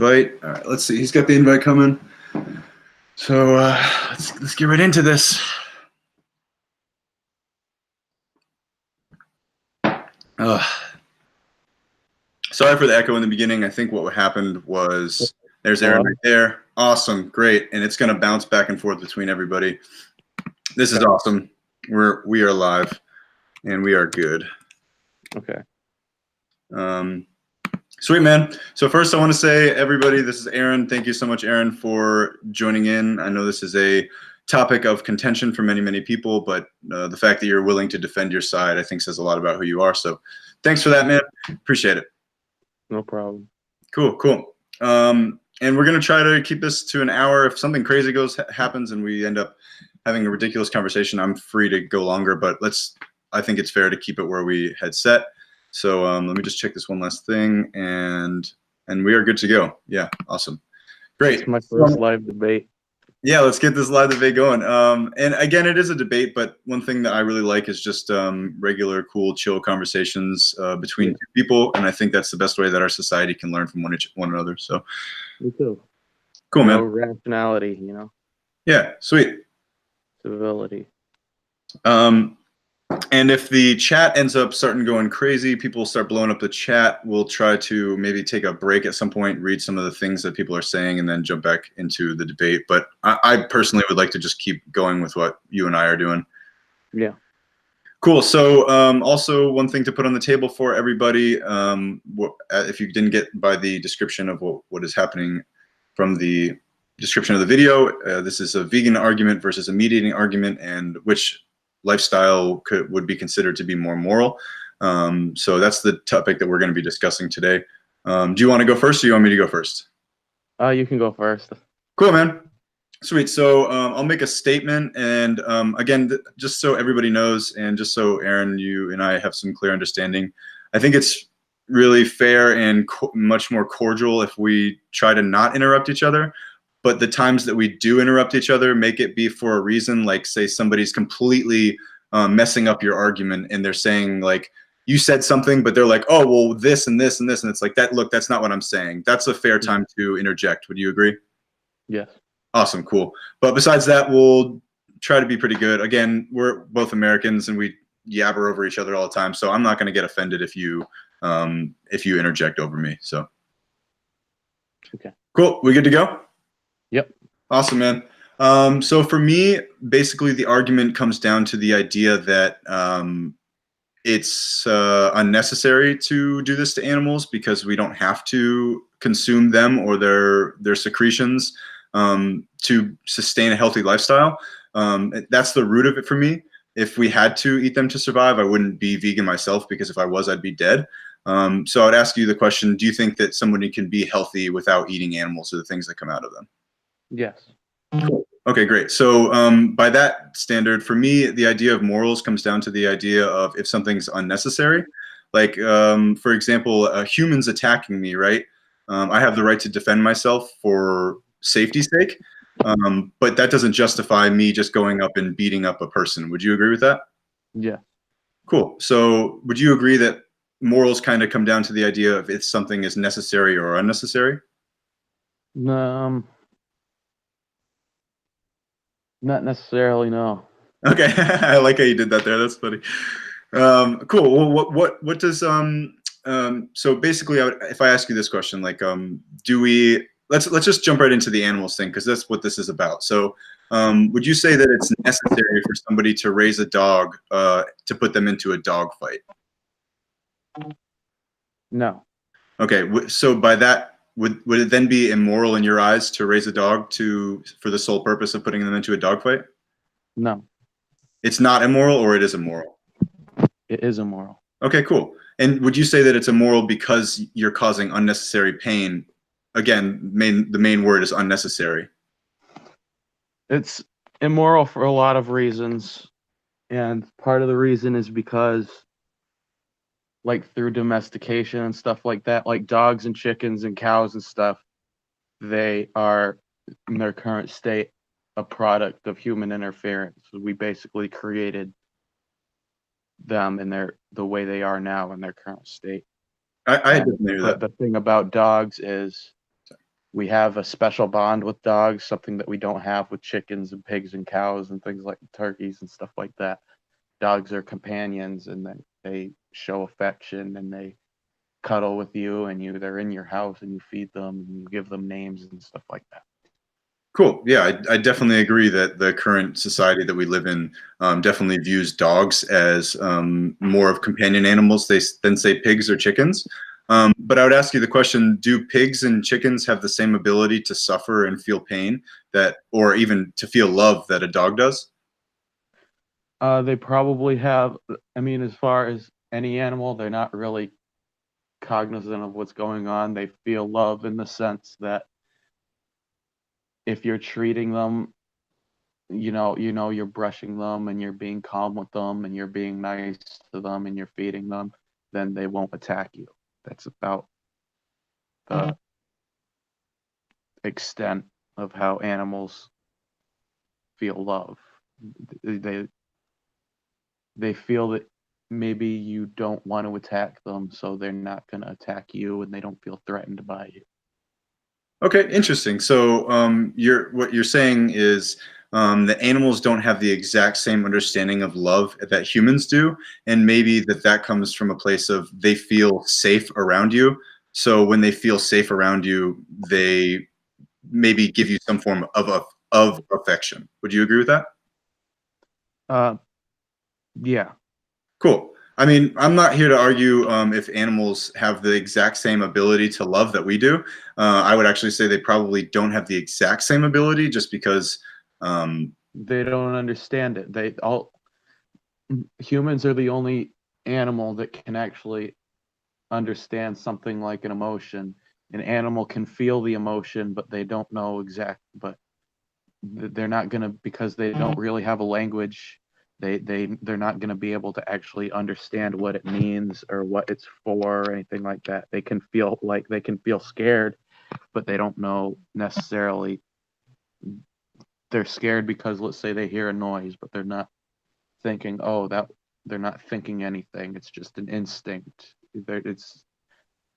invite. All right, let's see. He's got the invite coming. So let's get right into this. Sorry for the echo in the beginning. I think what happened was there's Aaron right there. Awesome, great, and it's going to bounce back and forth between everybody. This is awesome. We are live, and we are good. Okay. Sweet, man. So first I want to say, everybody, this is Aaron. Thank you so much, Aaron, for joining in. I know this is a topic of contention for many, many people, but the fact that you're willing to defend your side, I think, says a lot about who you are. So thanks for that, man. Appreciate it. No problem. Cool. And we're going to try to keep this to an hour. If something crazy happens and we end up having a ridiculous conversation, I'm free to go longer, but I think it's fair to keep it where we had set. So let me just check this one last thing, and we are good to go. Yeah, awesome. Great. It's my first live debate. Yeah, let's get this live debate going. And again, it is a debate, but one thing that I really like is just regular, cool, chill conversations between two people, and I think that's the best way that our society can learn from one another. So, me too. Cool, man. Rationality, Yeah, sweet. Civility. And if the chat ends up starting going crazy, people start blowing up the chat, we'll try to maybe take a break at some point, read some of the things that people are saying, and then jump back into the debate. But I personally would like to just keep going with what you and I are doing. Yeah. Cool. So also one thing to put on the table for everybody, if you didn't get by the description of what is happening from the description of the video, this is a vegan argument versus a meat eating argument, and which lifestyle would be considered to be more moral. So that's the topic that we're going to be discussing today. Do you want to go first, or do you want me to go first? You can go first. Cool, man. Sweet. So I'll make a statement, and again, just so everybody knows, and just so Aaron, you and I have some clear understanding, I think it's really fair and much more cordial if we try to not interrupt each other. But the times that we do interrupt each other, make it be for a reason, like say somebody's completely messing up your argument, and they're saying like, you said something, but they're like, oh, well, this and this and this, and it's like, look, that's not what I'm saying. That's a fair time to interject. Would you agree? Yes. Awesome, cool. But besides that, we'll try to be pretty good. Again, we're both Americans, and we yabber over each other all the time, so I'm not going to get offended if you interject over me. So. Okay. Cool. We good to go? Yep. Awesome, man. So for me, basically the argument comes down to the idea that it's unnecessary to do this to animals because we don't have to consume them or their secretions to sustain a healthy lifestyle. That's the root of it for me. If we had to eat them to survive, I wouldn't be vegan myself, because if I was, I'd be dead. So I'd ask you the question, do you think that somebody can be healthy without eating animals or the things that come out of them? Yes. Cool. Okay, great. So by that standard, for me, the idea of morals comes down to the idea of if something's unnecessary. Like, for example, humans attacking me, right? I have the right to defend myself for safety's sake, but that doesn't justify me just going up and beating up a person. Would you agree with that? Yeah. Cool. So would you agree that morals kind of come down to the idea of if something is necessary or unnecessary? Not necessarily, no. Okay, I like how you did that there. That's funny. Cool. Well, what does so basically, if I ask you this question, like, let's just jump right into the animals thing, because that's what this is about. So, would you say that it's necessary for somebody to raise a dog to put them into a dog fight? No. Okay. So by that, would it then be immoral in your eyes to raise a dog for the sole purpose of putting them into a dog fight? No. It's not immoral, or it is immoral? It is immoral. Okay, cool. And would you say that it's immoral because you're causing unnecessary pain? Again, the main word is unnecessary. It's immoral for a lot of reasons, and part of the reason is because, like, through domestication and stuff like that, like dogs and chickens and cows and stuff, they are, in their current state, a product of human interference. We basically created them in the way they are now in their current state. I definitely hear that. The thing about dogs is we have a special bond with dogs, something that we don't have with chickens and pigs and cows and things like turkeys and stuff like that. Dogs are companions, and they show affection, and they cuddle with you, and they're in your house, and you feed them and you give them names and stuff like that. Cool. Yeah, I definitely agree that the current society that we live in definitely views dogs as more of companion animals than say pigs or chickens. But I would ask you the question: do pigs and chickens have the same ability to suffer and feel pain or even to feel love that a dog does? They probably have. I mean, as far as any animal, they're not really cognizant of what's going on. They feel love in the sense that if you're treating them, you're brushing them and you're being calm with them and you're being nice to them and you're feeding them, then they won't attack you. That's about the extent of how animals feel love. They they feel that maybe you don't want to attack them, so they're not going to attack you, and they don't feel threatened by you. Okay, interesting. So what you're saying is that animals don't have the exact same understanding of love that humans do, and maybe that comes from a place of they feel safe around you. So when they feel safe around you, they maybe give you some form of affection. Would you agree with that? Uh, yeah. Cool. I mean, I'm not here to argue if animals have the exact same ability to love that we do. I would actually say they probably don't have the exact same ability just because. They don't understand it. They all Humans are the only animal that can actually understand something like an emotion. An animal can feel the emotion, but they don't know but they're not going to, because they don't really have a language. They're not going to be able to actually understand what it means or what it's for or anything like that. They can feel scared, but they don't know necessarily. They're scared because, let's say, they hear a noise, but they're not thinking, oh, that they're not thinking anything. It's just an instinct. It's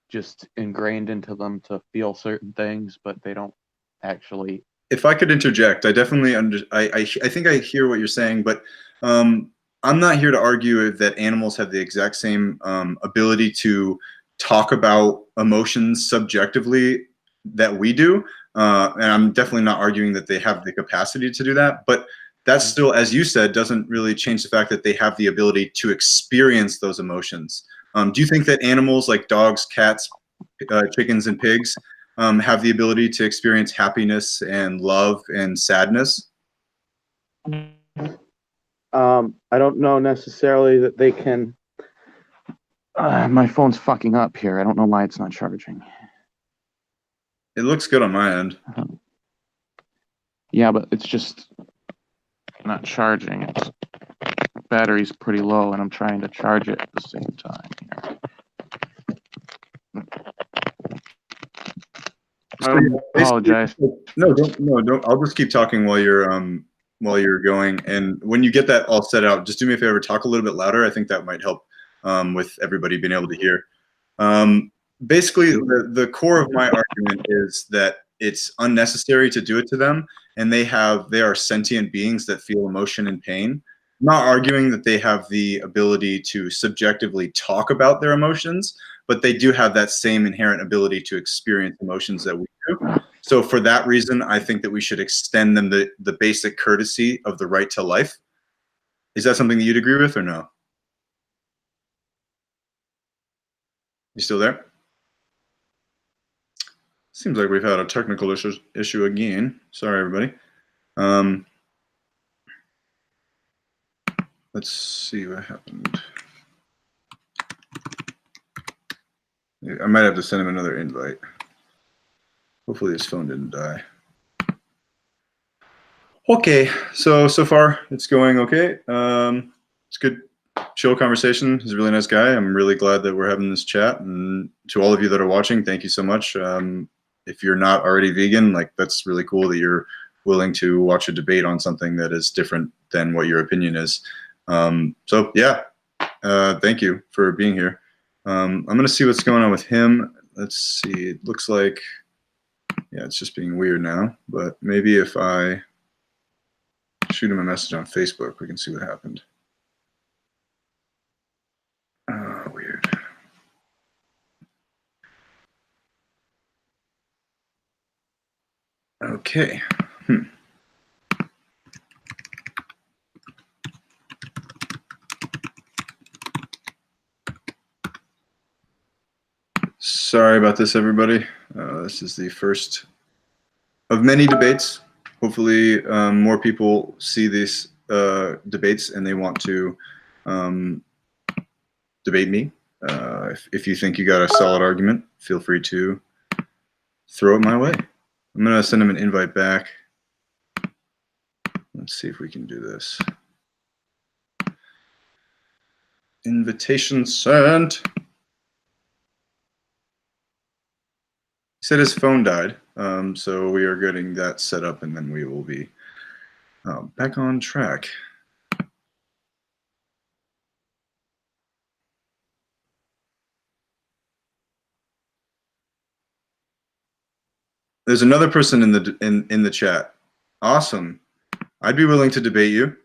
just ingrained into them to feel certain things, but they don't actually. If I could interject, I definitely I think I hear what you're saying, but um, I'm not here to argue that animals have the exact same ability to talk about emotions subjectively that we do, and I'm definitely not arguing that they have the capacity to do that. But that still, as you said, doesn't really change the fact that they have the ability to experience those emotions. Do you think that animals like dogs, cats, chickens, and pigs have the ability to experience happiness and love and sadness? I don't know necessarily that they can. My phone's fucking up here. I don't know why it's not charging. It looks good on my end. Yeah, but it's just not charging. Its battery's pretty low, and I'm trying to charge it at the same time here. I apologize. No, don't. I'll just keep talking while you're going. And when you get that all set out, just do me a favor, talk a little bit louder. I think that might help with everybody being able to hear. Basically, the core of my argument is that it's unnecessary to do it to them, and they are sentient beings that feel emotion and pain. I'm not arguing that they have the ability to subjectively talk about their emotions, but they do have that same inherent ability to experience emotions that we do. So for that reason, I think that we should extend them the basic courtesy of the right to life. Is that something that you'd agree with or no? You still there? Seems like we've had a technical issue again. Sorry, everybody. Let's see what happened. I might have to send him another invite. Hopefully his phone didn't die. Okay, so far it's going okay. It's good, chill conversation. He's a really nice guy. I'm really glad that we're having this chat. And to all of you that are watching, thank you so much. If you're not already vegan, like that's really cool that you're willing to watch a debate on something that is different than what your opinion is. So yeah, thank you for being here. I'm gonna see what's going on with him. Let's see. It looks like Yeah, it's just being weird now, but maybe if I shoot him a message on Facebook, we can see what happened. Weird. Okay. Sorry about this, everybody. This is the first of many debates. Hopefully, more people see these debates and they want to debate me. If you think you got a solid argument, feel free to throw it my way. I'm going to send him an invite back. Let's see if we can do this. Invitation sent. He said his phone died, so we are getting that set up, and then we will be back on track. There's another person in the chat. Awesome. I'd be willing to debate you.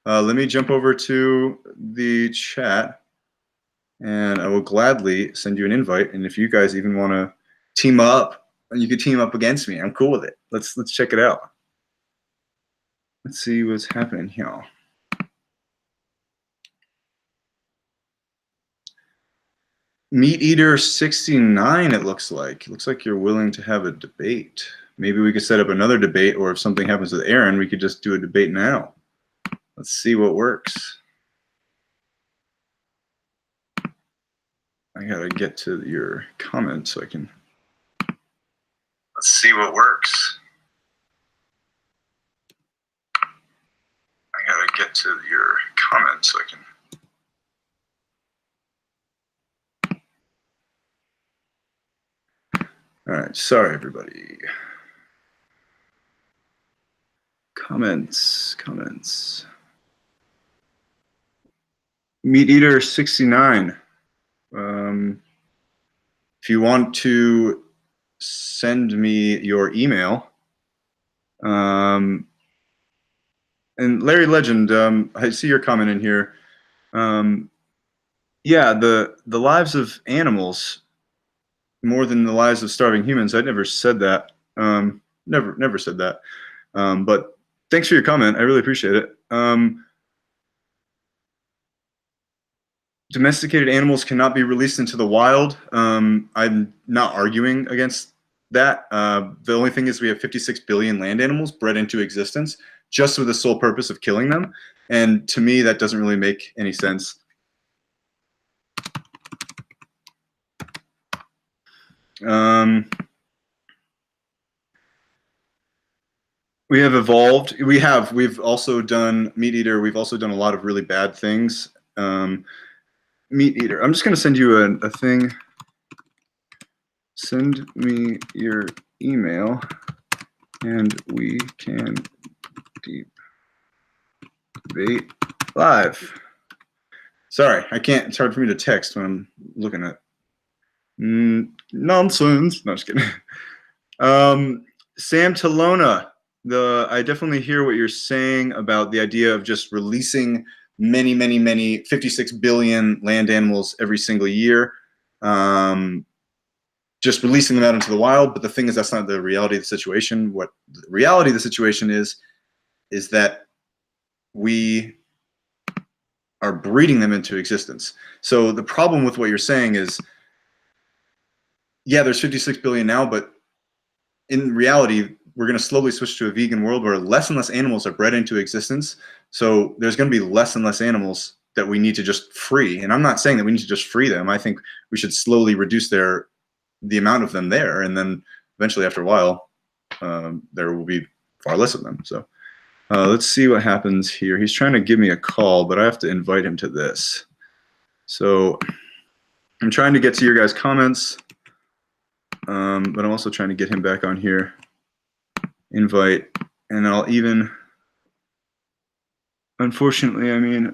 Let me jump over to the chat, and I will gladly send you an invite. And if you guys even want to team up, and you could team up against me, I'm cool with it. Let's check it out. Let's see what's happening here. Meat Eater 69, it looks like. It looks like you're willing to have a debate. Maybe we could set up another debate, or if something happens with Aaron, we could just do a debate now. Let's see what works. I gotta get to your comment so I can. Let's see what works. I gotta get to your comment so I can. All right, sorry everybody. Comments. Meat Eater 69. If you want to send me your email, and Larry Legend, I see your comment in here. Yeah, the lives of animals more than the lives of starving humans. I never said that. Never said that. But thanks for your comment. I really appreciate it. Domesticated animals cannot be released into the wild. I'm not arguing against that. The only thing is we have 56 billion land animals bred into existence just with the sole purpose of killing them. And to me, that doesn't really make any sense. We have evolved. We've also done Meat Eater. We've also done a lot of really bad things. Meat Eater. I'm just going to send you a thing. Send me your email, and we can debate live. Sorry, I can't. It's hard for me to text when I'm looking at nonsense. No, just kidding. Sam Talona. I definitely hear what you're saying about the idea of just releasing many 56 billion land animals every single year, just releasing them out into the wild. But the thing is, that's not the reality of the situation. What the reality of the situation is that we are breeding them into existence. So the problem with what you're saying is, yeah, there's 56 billion now, but in reality, we're going to slowly switch to a vegan world where less and less animals are bred into existence. So there's going to be less and less animals that we need to just free. And I'm not saying that we need to just free them. I think we should slowly reduce the amount of them there. And then eventually, after a while, there will be far less of them. So let's see what happens here. He's trying to give me a call, but I have to invite him to this. So I'm trying to get to your guys' comments, but I'm also trying to get him back on here. Invite, and I'll even, unfortunately, I mean,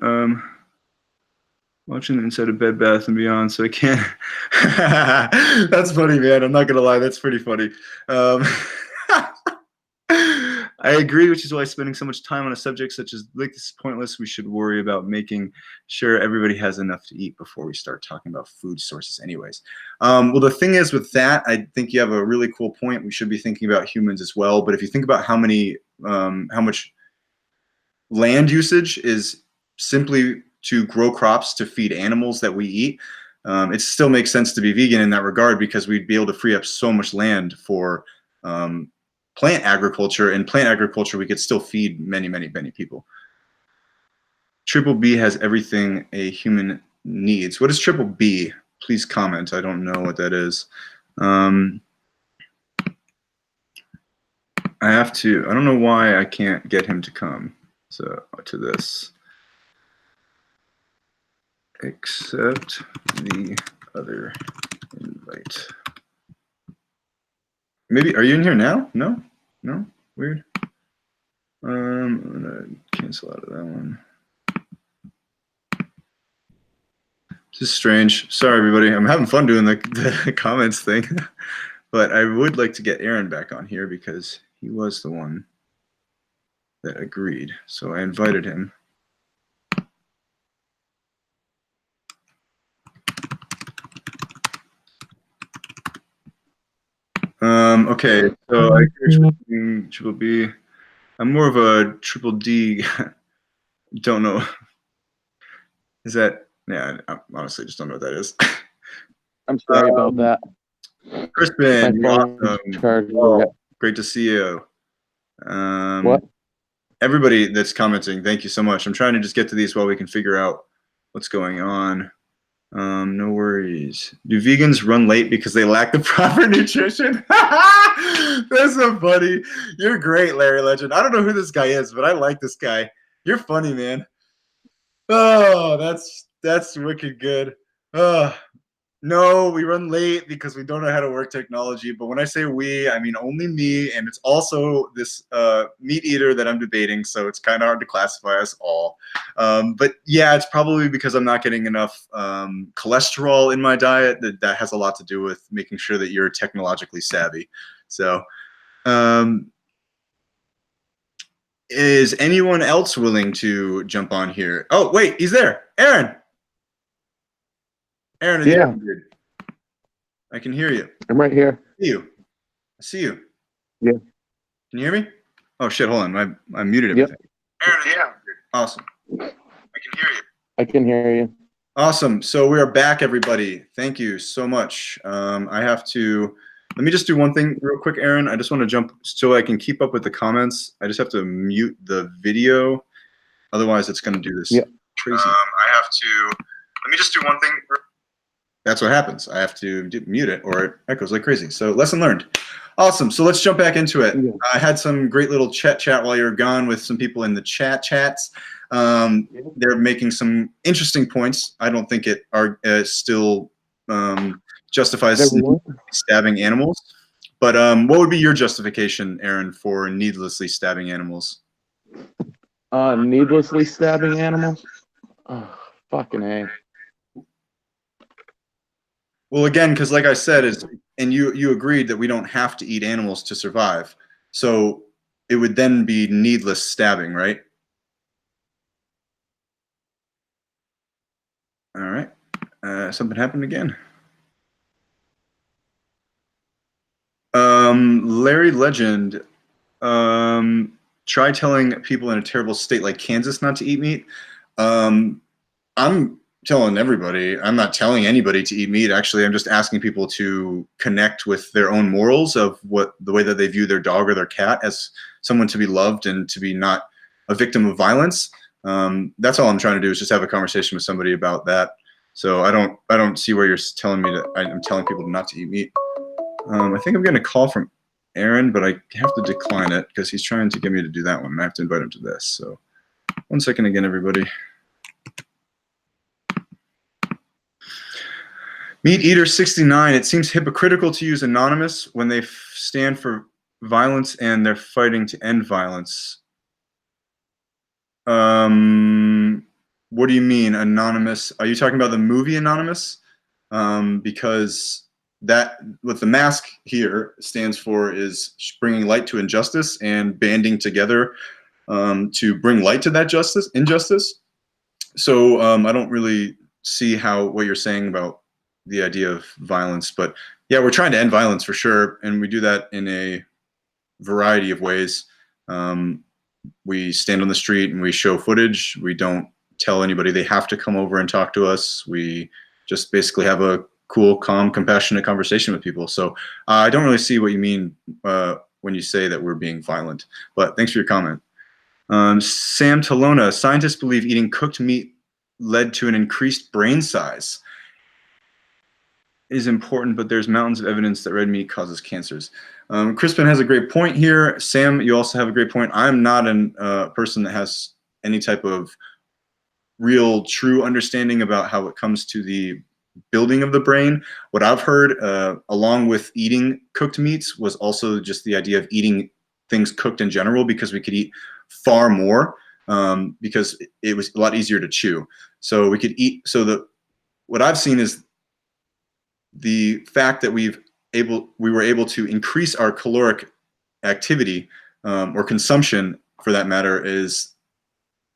Watching the inside of Bed Bath and Beyond, so I can't. That's funny, man. I'm not gonna lie, that's pretty funny. I agree, which is why spending so much time on a subject such as like this is pointless. We should worry about making sure everybody has enough to eat before we start talking about food sources anyways. Well, the thing is with that, I think you have a really cool point. We should be thinking about humans as well. But if you think about how much land usage is simply to grow crops to feed animals that we eat, it still makes sense to be vegan in that regard because we'd be able to free up so much land for plant agriculture. And plant agriculture, we could still feed many, many, many people. Triple B has everything a human needs. What is Triple B? Please comment. I don't know what that is. I don't know why I can't get him to come to this. Accept the other invite. Maybe, are you in here now? No? No? Weird. I'm gonna cancel out of that one. This is strange. Sorry, everybody. I'm having fun doing the comments thing. But I would like to get Aaron back on here because he was the one that agreed. So I invited him. Okay, so I agree Triple B. I'm more of a Triple D. Don't know. Is that? Yeah, I honestly just don't know what that is. I'm sorry about that. Crispin, My you're phone awesome. Great to see you. What? Everybody that's commenting, thank you so much. I'm trying to just get to these while we can figure out what's going on. No worries. Do vegans run late because they lack the proper nutrition? That's so funny. You're great, Larry Legend. I don't know who this guy is, but I like this guy. You're funny, man. Oh, that's wicked good. No, we run late because we don't know how to work technology. But when I say we, I mean only me, and it's also this meat eater that I'm debating, so it's kind of hard to classify us all. But yeah, it's probably because I'm not getting enough cholesterol in my diet. That has a lot to do with making sure that you're technologically savvy. So is anyone else willing to jump on here? Oh, wait, he's there. Aaron. Aaron, yeah. I can hear you. I'm right here. I see you. Yeah. Can you hear me? Oh shit! Hold on, I muted everything. Yep. Aaron, yeah. Awesome. I can hear you. I can hear you. Awesome. So we are back, everybody. Thank you so much. Let me just do one thing real quick, Aaron. I just want to jump so I can keep up with the comments. I just have to mute the video. Otherwise, it's going to do this crazy. Let me just do one thing. That's what happens. I have to mute it or it echoes like crazy. So lesson learned. Awesome. So let's jump back into it. Yeah. I had some great little chat while you were gone with some people in the chats. They're making some interesting points. I don't think it still justifies stabbing animals. But what would be your justification, Aaron, for needlessly stabbing animals? Needlessly stabbing animals? Oh, fucking A. Well, again, because like I said, and you agreed that we don't have to eat animals to survive. So it would then be needless stabbing, right? All right. Something happened again. Larry Legend, try telling people in a terrible state like Kansas not to eat meat. I'm telling everybody. I'm not telling anybody to eat meat. Actually, I'm just asking people to connect with their own morals of the way that they view their dog or their cat as someone to be loved and to be not a victim of violence. That's all I'm trying to do is just have a conversation with somebody about that. So I don't see where you're telling me that I'm telling people not to eat meat. I think I'm getting a call from Aaron, but I have to decline it because he's trying to get me to do that one. I have to invite him to this. So 1 second again, everybody. Meat Eater 69. It seems hypocritical to use anonymous when they stand for violence and they're fighting to end violence. What do you mean anonymous? Are you talking about the movie Anonymous? Because that what the mask here stands for is bringing light to injustice and banding together to bring light to that injustice. So I don't really see what you're saying about the idea of violence, but yeah, we're trying to end violence for sure, and we do that in a variety of ways. We stand on the street and we show footage. We don't tell anybody they have to come over and talk to us. We just basically have a cool, calm, compassionate conversation with people. So I don't really see what you mean when you say that we're being violent, but thanks for your comment. Sam Talona, scientists believe eating cooked meat led to an increased brain size. It is important, but there's mountains of evidence that red meat causes cancers. Crispin has a great point here. Sam, you also have a great point. I'm not a person that has any type of real, true understanding about how it comes to the building of the brain. What I've heard, along with eating cooked meats, was also just the idea of eating things cooked in general, because we could eat far more because it was a lot easier to chew. So we could eat. So what I've seen is the fact that we were able to increase our caloric activity or consumption, for that matter, is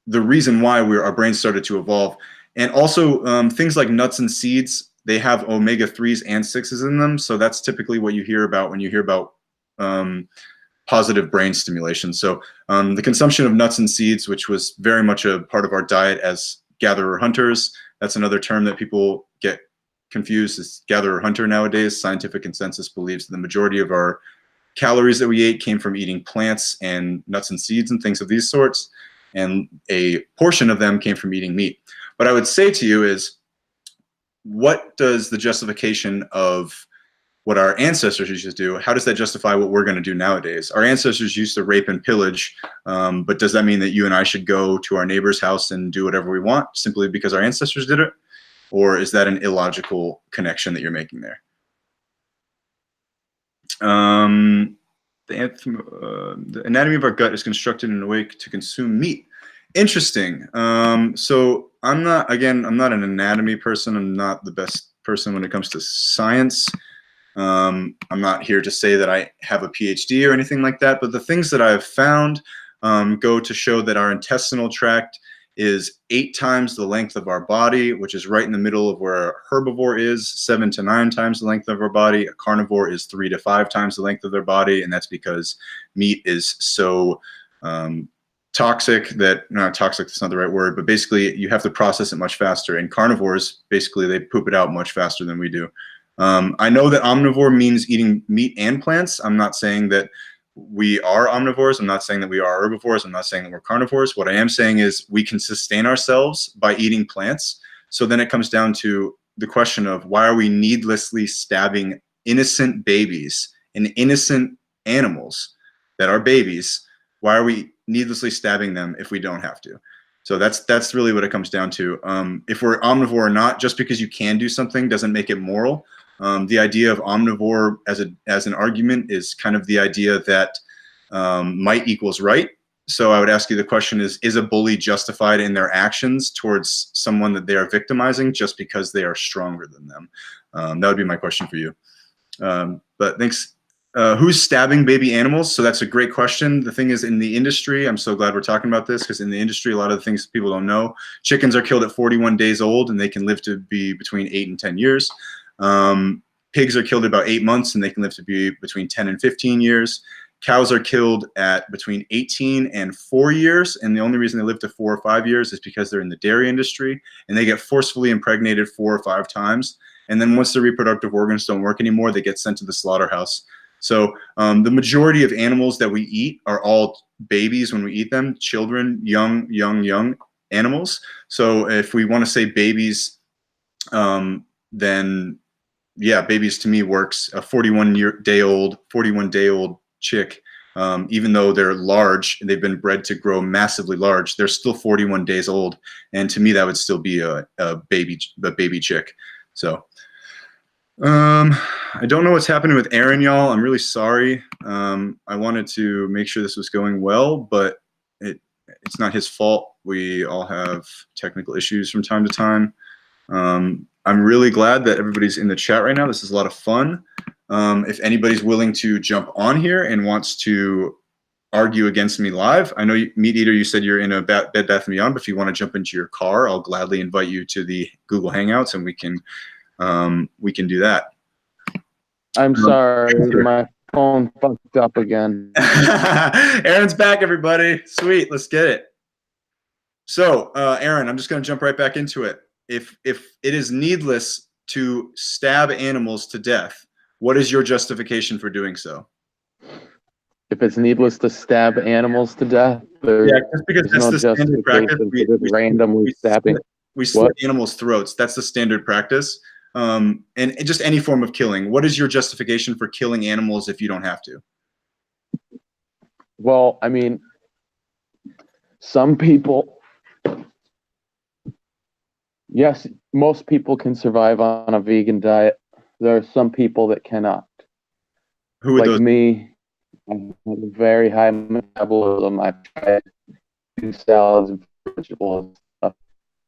the reason why our brains started to evolve. And also things like nuts and seeds, they have omega-3s and 6s in them. So that's typically what you hear about when you hear about positive brain stimulation. So the consumption of nuts and seeds, which was very much a part of our diet as gatherer hunters, that's another term that people get confused, is gatherer hunter nowadays. Scientific consensus believes the majority of our calories that we ate came from eating plants and nuts and seeds and things of these sorts, and a portion of them came from eating meat. What I would say to you is, what does the justification of what our ancestors used to do, how does that justify what we're going to do nowadays? Our ancestors used to rape and pillage, but does that mean that you and I should go to our neighbor's house and do whatever we want simply because our ancestors did it? Or is that an illogical connection that you're making there? The anatomy of our gut is constructed in a way to consume meat. Interesting. So I'm not an anatomy person. I'm not the best person when it comes to science. I'm not here to say that I have a PhD or anything like that, but the things that I've found go to show that our intestinal tract is 8 times the length of our body, which is right in the middle of where a herbivore is, 7 to 9 times the length of our body. A carnivore is 3 to 5 times the length of their body, and that's because meat is so toxic that, not toxic, that's not the right word, but basically you have to process it much faster. And carnivores, basically they poop it out much faster than we do. I know that omnivore means eating meat and plants. I'm not saying that we are omnivores. I'm not saying that we are herbivores. I'm not saying that we're carnivores. What I am saying is we can sustain ourselves by eating plants. So then it comes down to the question of, why are we needlessly stabbing innocent babies and innocent animals that are babies? Why are we needlessly stabbing them if we don't have to? So that's really what it comes down to. If we're omnivore or not, just because you can do something doesn't make it moral. The idea of omnivore as an argument is kind of the idea that might equals right. So I would ask you the question is a bully justified in their actions towards someone that they are victimizing just because they are stronger than them? That would be my question for you. But thanks. Who's stabbing baby animals? So that's a great question. The thing is, in the industry, I'm so glad we're talking about this, because in the industry, a lot of the things people don't know, chickens are killed at 41 days old and they can live to be between 8 and 10 years. Pigs are killed at about 8 months and they can live to be between 10 and 15 years. Cows are killed at between 18 and 4 years, and the only reason they live to 4 or 5 years is because they're in the dairy industry and they get forcefully impregnated 4 or 5 times. And then once their reproductive organs don't work anymore, they get sent to the slaughterhouse. So the majority of animals that we eat are all babies when we eat them, children, young animals. So if we want to say babies, then yeah, babies to me works. A 41-day-old chick, even though they're large and they've been bred to grow massively large, they're still 41 days old, and to me that would still be a baby chick. So I don't know what's happening with Aaron, y'all. I'm really sorry. I wanted to make sure this was going well, but it's not his fault. We all have technical issues from time to time. I'm really glad that everybody's in the chat right now. This is a lot of fun. If anybody's willing to jump on here and wants to argue against me live, I know Meat Eater, you said you're in a Bed Bath & Beyond, but if you want to jump into your car, I'll gladly invite you to the Google Hangouts and we can do that. I'm sorry, my phone fucked up again. Aaron's back, everybody. Sweet, let's get it. So, Aaron, I'm just going to jump right back into it. If it is needless to stab animals to death, what is your justification for doing so? If it's needless to stab animals to death, Just because that's the standard practice. We randomly stabbing. We slit animals' throats. That's the standard practice. And just any form of killing. What is your justification for killing animals if you don't have to? Well, I mean, some people, yes, most people can survive on a vegan diet. There are some people that cannot. Who are like those? Me, I have a very high metabolism. I try to do salads and vegetables and stuff.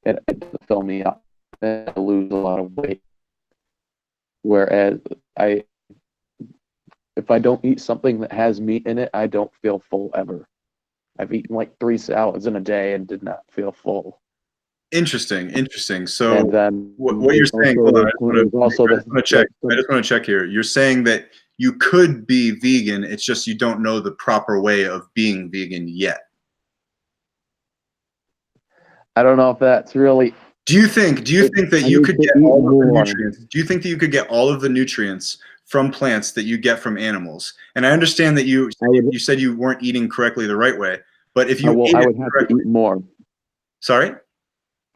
It doesn't fill me up. I lose a lot of weight. Whereas if I don't eat something that has meat in it, I don't feel full ever. I've eaten like 3 salads in a day and did not feel full. Interesting. So and then what you're saying, hold on, I just want to check here. You're saying that you could be vegan, it's just you don't know the proper way of being vegan yet. I don't know if that's really. Do you think that you could get all of the nutrients? Do you think that you could get all of the nutrients from plants that you get from animals? And I understand that you said you weren't eating correctly the right way, but if you I would have to eat more. Sorry?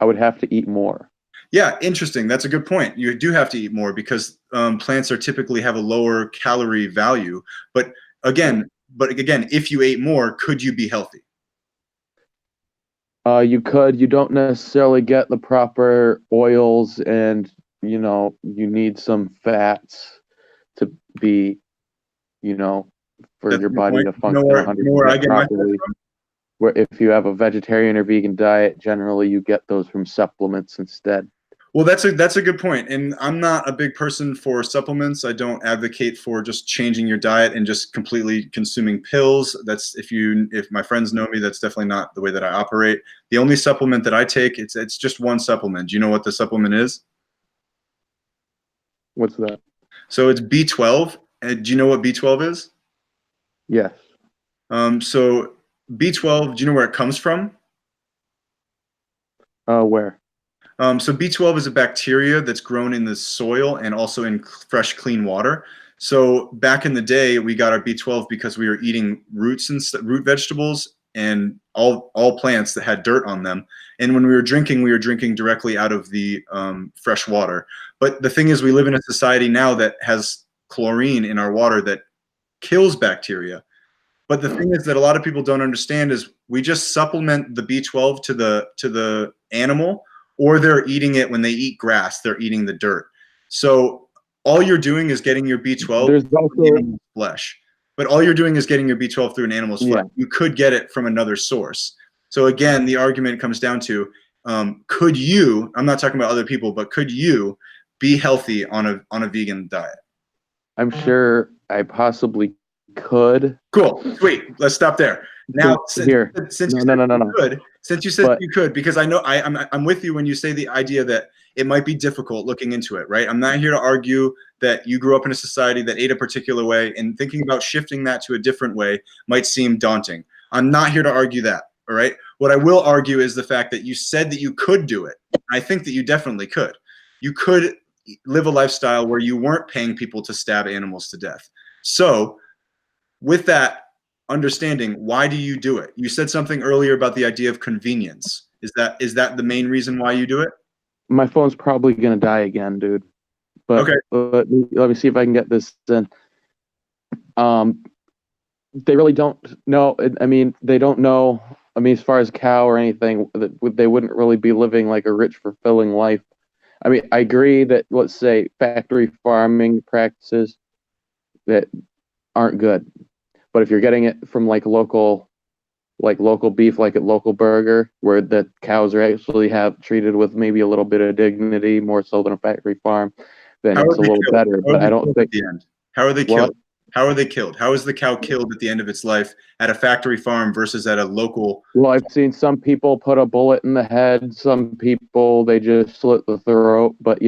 I would have to eat more. Yeah, interesting. That's a good point. You do have to eat more because plants are typically have a lower calorie value. But again, if you ate more, could you be healthy? You could. You don't necessarily get the proper oils, and you need some fats to be, for your body to function 100% properly. Where if you have a vegetarian or vegan diet, generally you get those from supplements instead. Well, that's a good point, and I'm not a big person for supplements. I don't advocate for just changing your diet and just completely consuming pills. That's if my friends know me, that's definitely not the way that I operate. The only supplement that I take, it's just one supplement. Do you know what the supplement is? What's that? So it's B12. And do you know what B12 is? Yes. So B12, do you know where it comes from? Where? So B12 is a bacteria that's grown in the soil and also in fresh, clean water. So back in the day, we got our B12 because we were eating roots and root vegetables and all plants that had dirt on them. And when we were drinking directly out of the fresh water. But the thing is, we live in a society now that has chlorine in our water that kills bacteria. But the thing is that a lot of people don't understand is we just supplement the B12 to the animal, or they're eating it when they eat grass, they're eating the dirt. So all you're doing is getting your B12 through an animal's flesh. But all you're doing is getting your B12 through an animal's flesh. You could get it from another source. So again, the argument comes down to, could you, I'm not talking about other people, but could you be healthy on a vegan diet? I'm sure I possibly could. Cool, sweet. Let's stop there. Now, since you said you could, because I know I'm with you when you say the idea that it might be difficult looking into it, right? I'm not here to argue that you grew up in a society that ate a particular way, and thinking about shifting that to a different way might seem daunting. I'm not here to argue that, all right? What I will argue is the fact that you said that you could do it. I think that you definitely could. You could live a lifestyle where you weren't paying people to stab animals to death. So, with that understanding, why do you do it? You said something earlier about the idea of convenience. Is that the main reason why you do it? My phone's probably gonna die again, dude. But okay. Let me see if I can get this in. They really don't know. I mean, they don't know. I mean, as far as cow or anything, they wouldn't really be living like a rich, fulfilling life. I mean, I agree that, let's say, factory farming practices that aren't good. But if you're getting it from like local like local beef, like at local burger, where the cows are actually have treated with maybe a little bit of dignity, more so than a factory farm, then How are it's a they little killed? better. How are But they I don't killed at think the end? How are they what killed? How are they killed? How is the cow killed at the end of its life at a factory farm versus at a local? well, I've seen some people put a bullet in the head, some people they just slit the throat, but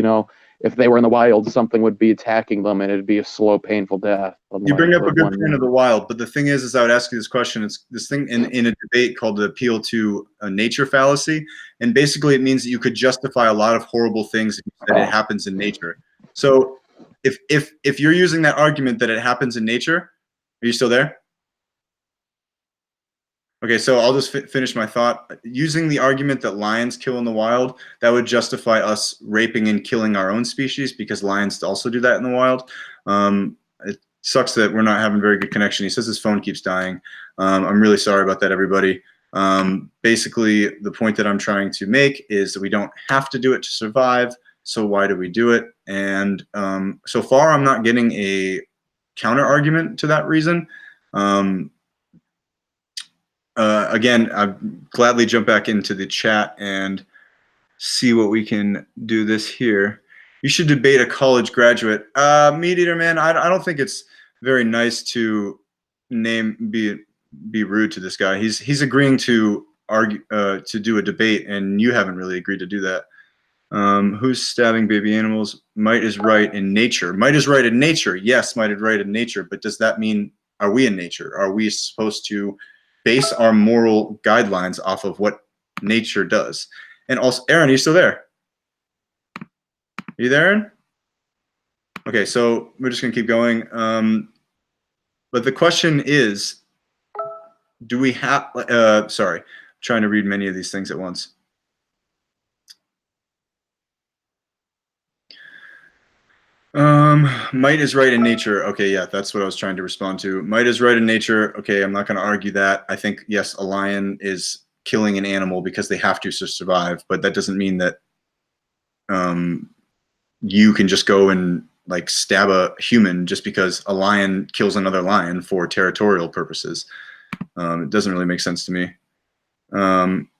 if they were in the wild, something would be attacking them and it'd be a slow, painful death. You Unlike bring up a like good one point of the wild, but the thing is I would ask you this question. It's this thing in a debate called the appeal to a nature fallacy, and basically it means that you could justify a lot of horrible things if you said it happens in nature. So if you're using that argument that it happens in nature, are you still there? Okay, so I'll just finish my thought. Using the argument that lions kill in the wild, that would justify us raping and killing our own species because lions also do that in the wild. It sucks that we're not having very good connection. He says his phone keeps dying. I'm really sorry about that, everybody. Basically, the point that I'm trying to make is that we don't have to do it to survive. So why do we do it? And so far, I'm not getting a counter argument to that reason. Again, I'd gladly jump back into the chat and see what we can do this here. You should debate a college graduate. Meat Eater, man, I don't think it's very nice to be rude to this guy. He's agreeing to argue to do a debate, and you haven't really agreed to do that. Who's stabbing baby animals? Might is right in nature. Might is right in nature. Yes, might is right in nature. But does that mean, are we in nature? Are we supposed to base our moral guidelines off of what nature does? And also, Aaron, are you still there? Are you there, Aaron? Okay, so we're just gonna keep going. But the question is, do we have, sorry, I'm trying to read many of these things at once. Might is right in nature. Okay, yeah, that's what I was trying to respond to. Might is right in nature. Okay, I'm not going to argue that. I think, yes, a lion is killing an animal because they have to survive, but that doesn't mean that you can just go and like stab a human just because a lion kills another lion for territorial purposes. It doesn't really make sense to me.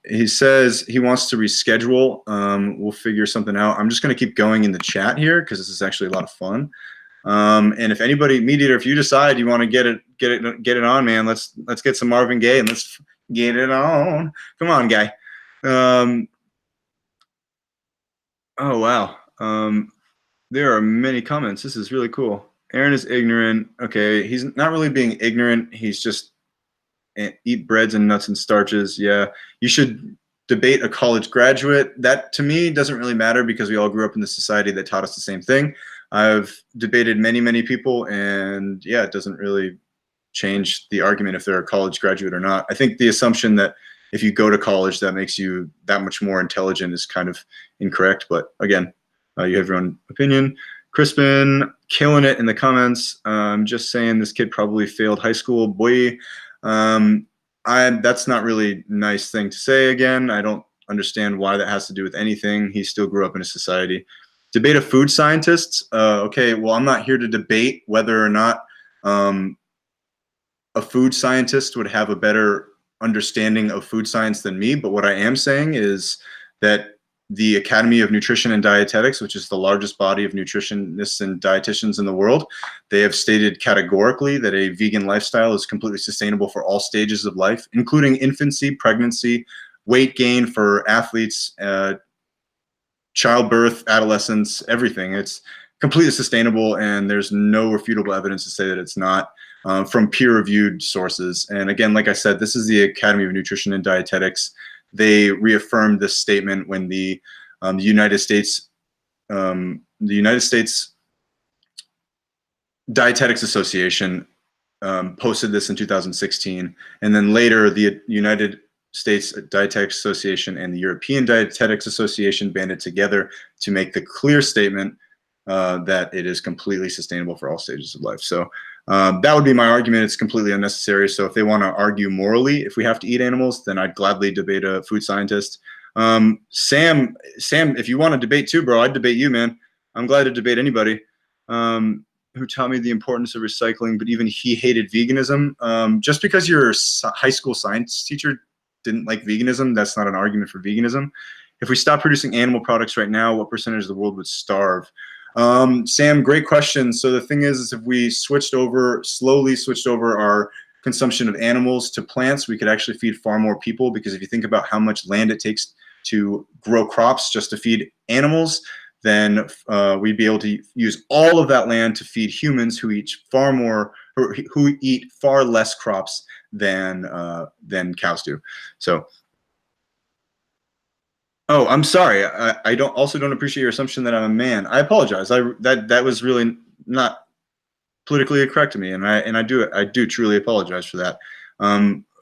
He says he wants to reschedule. We'll figure something out. I'm just going to keep going in the chat here because this is actually a lot of fun. And if anybody, Meat Eater, if you decide you want to get it on, man, let's get some Marvin Gaye and let's get it on. Come on, guy. Oh wow. There are many comments. This is really cool. Aaron is ignorant. Okay, he's not really being ignorant. He's just eat breads and nuts and starches. Yeah, you should debate a college graduate. That to me doesn't really matter because we all grew up in the society that taught us the same thing. I've debated many people, and yeah, it doesn't really change the argument if they're a college graduate or not. I think the assumption that if you go to college that makes you that much more intelligent is kind of incorrect. But again, you have your own opinion. Crispin, killing it in the comments. I'm just saying this kid probably failed high school. Boy. That's not really nice thing to say. Again, I don't understand why that has to do with anything. He still grew up in a society. Debate of food scientists. Okay, well, I'm not here to debate whether or not a food scientist would have a better understanding of food science than me. But what I am saying is that the Academy of Nutrition and Dietetics, which is the largest body of nutritionists and dietitians in the world, they have stated categorically that a vegan lifestyle is completely sustainable for all stages of life, including infancy, pregnancy, weight gain for athletes, childbirth, adolescence, everything. It's completely sustainable, and there's no refutable evidence to say that it's not from peer-reviewed sources. And again, like I said, this is the Academy of Nutrition and Dietetics. They reaffirmed this statement when the United States Dietetics Association posted this in 2016, and then later the United States Dietetics Association and the European Dietetics Association banded together to make the clear statement that it is completely sustainable for all stages of life. So that would be my argument. It's completely unnecessary. So if they want to argue morally, if we have to eat animals, then I'd gladly debate a food scientist. Sam, if you want to debate too, bro, I'd debate you, man. I'm glad to debate anybody. who taught me the importance of recycling, but even he hated veganism. Just because your high school science teacher didn't like veganism, that's not an argument for veganism. If we stop producing animal products right now, what percentage of the world would starve? Sam, great question. So the thing is if we slowly switched over our consumption of animals to plants, we could actually feed far more people, because if you think about how much land it takes to grow crops just to feed animals, then we'd be able to use all of that land to feed humans who eat far more, or who eat far less crops than cows do. So, oh, I'm sorry. I don't appreciate your assumption that I'm a man. I apologize. That was really not politically correct to me, and I do truly apologize for that.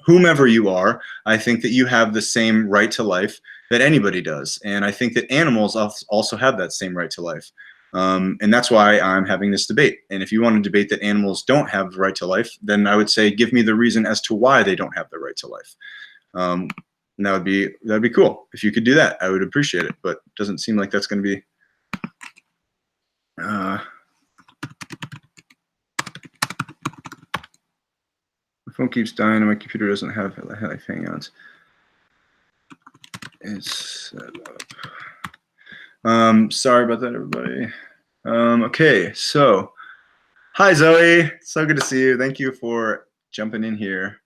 Whomever you are, I think that you have the same right to life that anybody does, and I think that animals also have that same right to life, and that's why I'm having this debate. And if you want to debate that animals don't have the right to life, then I would say give me the reason as to why they don't have the right to life, and that'd be cool. If you could do that, I would appreciate it. But it doesn't seem like that's going to be. My phone keeps dying and my computer doesn't have live hangouts. It's set up. Sorry about that, everybody. Okay, so hi Zoe, so good to see you. Thank you for jumping in here.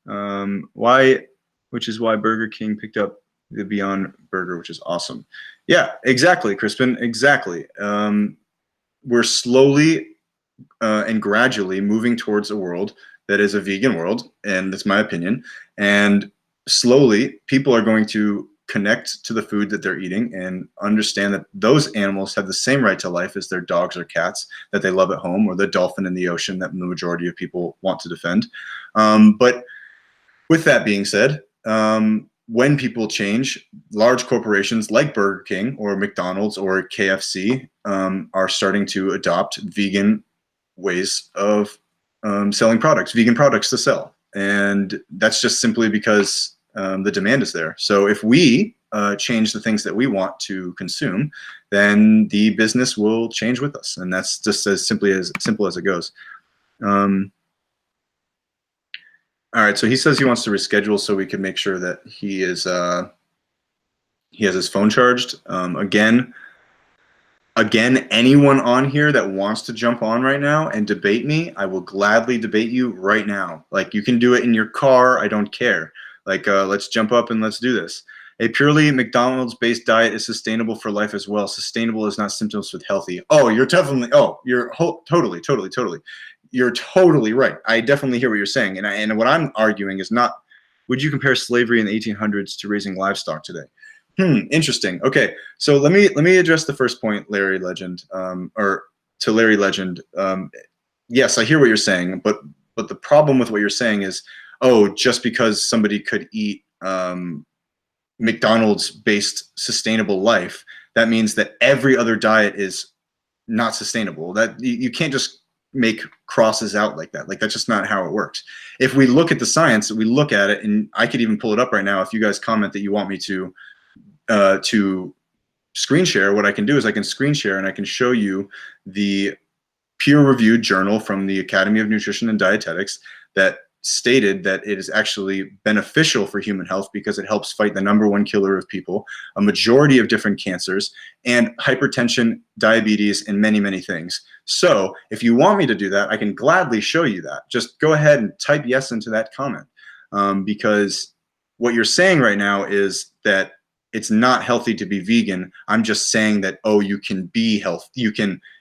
Which is why Burger King picked up the Beyond Burger, which is awesome. Yeah, exactly, Crispin, exactly. We're slowly and gradually moving towards a world that is a vegan world, and that's my opinion. And slowly, people are going to connect to the food that they're eating and understand that those animals have the same right to life as their dogs or cats that they love at home, or the dolphin in the ocean that the majority of people want to defend. But with that being said, when people change, large corporations like Burger King or McDonald's or KFC are starting to adopt vegan ways of selling products, vegan products to sell. And that's just simply because the demand is there. So if we change the things that we want to consume, then the business will change with us. And that's just as simple as it goes. All right, so he says he wants to reschedule so we can make sure that he has his phone charged. Again, anyone on here that wants to jump on right now and debate me, I will gladly debate you right now. Like, you can do it in your car. I don't care. Like, let's jump up and let's do this. A purely McDonald's-based diet is sustainable for life as well. Sustainable is not symptoms with healthy. Oh, you're definitely. Oh, you're totally. You're totally right. I definitely hear what you're saying, and what I'm arguing is not. Would you compare slavery in the 1800s to raising livestock today? Interesting. Okay, so let me address the first point, Larry Legend, or to Larry Legend. Yes, I hear what you're saying, but the problem with what you're saying is, oh, just because somebody could eat McDonald's-based sustainable life, that means that every other diet is not sustainable. That you can't just make crosses out like that. Like, that's just not how it works. If we look at the science, we look at it, and I could even pull it up right now if you guys comment that you want me to screen share. What I can do is I can screen share and I can show you the peer-reviewed journal from the Academy of Nutrition and Dietetics that stated that it is actually beneficial for human health because it helps fight the #1 killer of people, a majority of different cancers, and hypertension, diabetes, and many, many things. So if you want me to do that, I can gladly show you that. Just go ahead and type yes into that comment, because what you're saying right now is that it's not healthy to be vegan. I'm just saying that, oh, you can be healthy.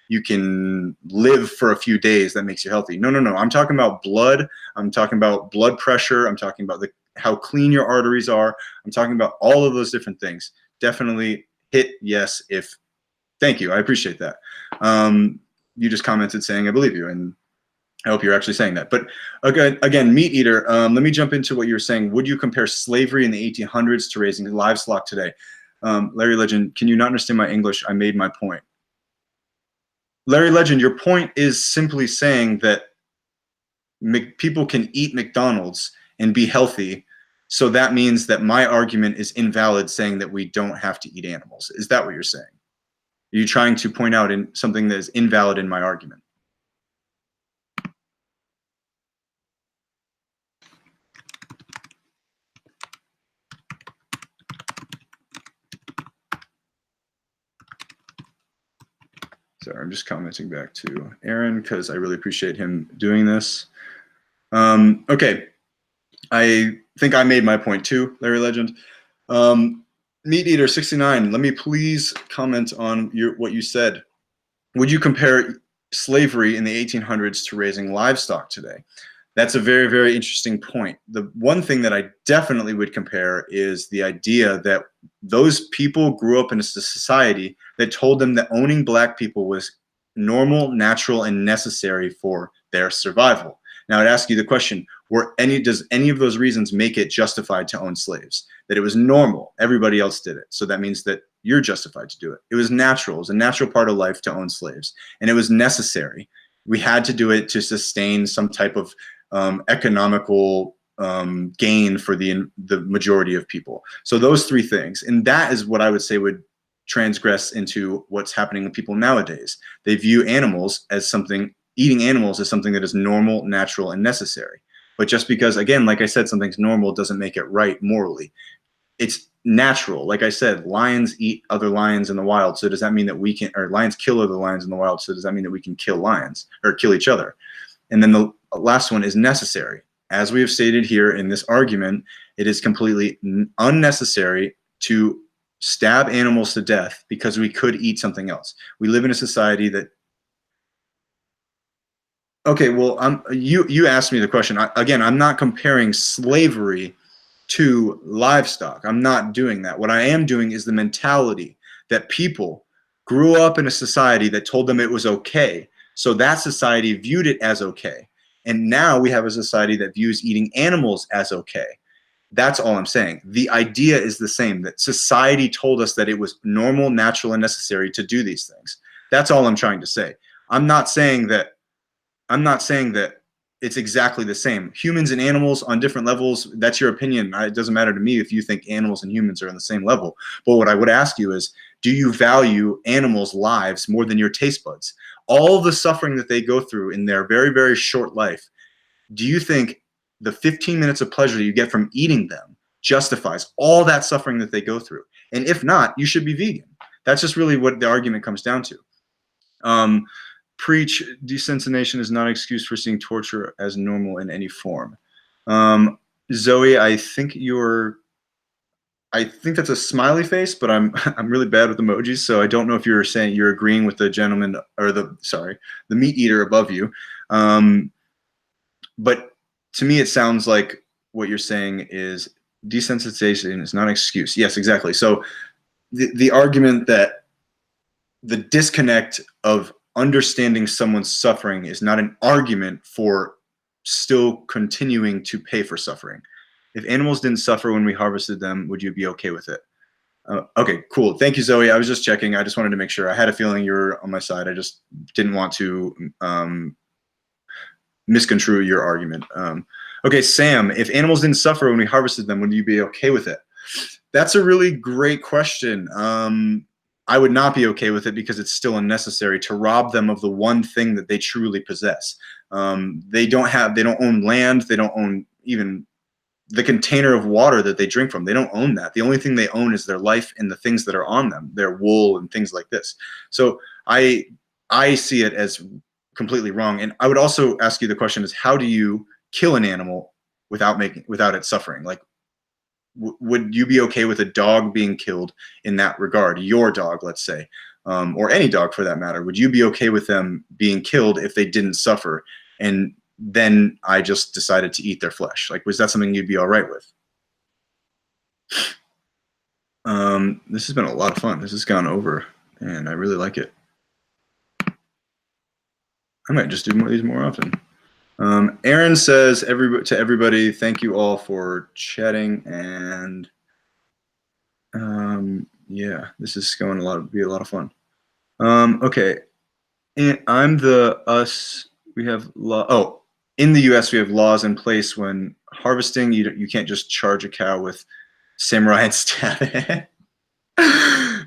You can live for a few days. That makes you healthy. No. I'm talking about blood. I'm talking about blood pressure. I'm talking about how clean your arteries are. I'm talking about all of those different things. Definitely hit yes if. Thank you. I appreciate that. You just commented saying I believe you, and I hope you're actually saying that. But again, Meat Eater, let me jump into what you're saying. Would you compare slavery in the 1800s to raising livestock today? Larry Legend, can you not understand my English? I made my point. Larry Legend, your point is simply saying that people can eat McDonald's and be healthy, so that means that my argument is invalid, saying that we don't have to eat animals. Is that what you're saying? Are you trying to point out something that is invalid in my argument? Sorry, I'm just commenting back to Aaron because I really appreciate him doing this. Okay, I think I made my point too, Larry Legend. Meat Eater 69, let me please comment on what you said. Would you compare slavery in the 1800s to raising livestock today? That's a very, very interesting point. The one thing that I definitely would compare is the idea that those people grew up in a society that told them that owning black people was normal, natural, and necessary for their survival. Now, I'd ask you the question, does any of those reasons make it justified to own slaves? That it was normal, everybody else did it. So that means that you're justified to do it. It was natural, it was a natural part of life to own slaves. And it was necessary. We had to do it to sustain some type of economical gain for the majority of people. So those three things, and that is what I would say would transgress into what's happening with people nowadays. They view animals as something, eating animals as something that is normal, natural, and necessary. But just because, again, like I said, something's normal doesn't make it right morally. It's natural. Like I said, lions eat other lions in the wild. So does that mean that we can, or lions kill other lions in the wild. So does that mean that we can kill lions or kill each other? And then the last one is necessary. As we have stated here in this argument, it is completely unnecessary to stab animals to death because we could eat something else. We live in a society that, okay, well, you asked me the question. Again, I'm not comparing slavery to livestock. I'm not doing that. What I am doing is the mentality that people grew up in a society that told them it was okay. So that society viewed it as okay. And now we have a society that views eating animals as okay. That's all I'm saying. The idea is the same, that society told us that it was normal, natural, and necessary to do these things. That's all I'm trying to say. I'm not saying that it's exactly the same. Humans and animals on different levels, that's your opinion. It doesn't matter to me if you think animals and humans are on the same level. But what I would ask you is, do you value animals' lives more than your taste buds? All the suffering that they go through in their very, very short life, do you think the 15 minutes of pleasure you get from eating them justifies all that suffering that they go through? And if not, you should be vegan. That's just really what the argument comes down to. Preach, desensitization is not an excuse for seeing torture as normal in any form. Zoe, I think that's a smiley face, but I'm really bad with emojis, so I don't know if you're saying you're agreeing with the gentleman or the meat eater above you. But to me, it sounds like what you're saying is desensitization is not an excuse. Yes, exactly. So the argument that the disconnect of understanding someone's suffering is not an argument for still continuing to pay for suffering. If animals didn't suffer when we harvested them, would you be okay with it? Okay, cool. Thank you, Zoe. I was just checking. I just wanted to make sure. I had a feeling you were on my side. I just didn't want to misconstrue your argument. Okay, Sam, if animals didn't suffer when we harvested them, would you be okay with it? That's a really great question. I would not be okay with it because it's still unnecessary to rob them of the one thing that they truly possess. They don't own land. They don't own even the container of water that they drink from. They don't own that. The only thing they own is their life and the things that are on them, their wool and things like this. So I see it as completely wrong. And I would also ask you the question is, how do you kill an animal without it suffering? Like, would you be okay with a dog being killed in that regard? Your dog, let's say, or any dog for that matter. Would you be okay with them being killed if they didn't suffer? And then I just decided to eat their flesh. Like, was that something you'd be all right with? This has been a lot of fun. This has gone over, and I really like it. I might just do these more often. Aaron says to everybody, thank you all for chatting, and yeah, this is going to be a lot of fun. Okay, and I'm the us. We have in the U.S. we have laws in place when harvesting. You can't just charge a cow with samurai and stab it.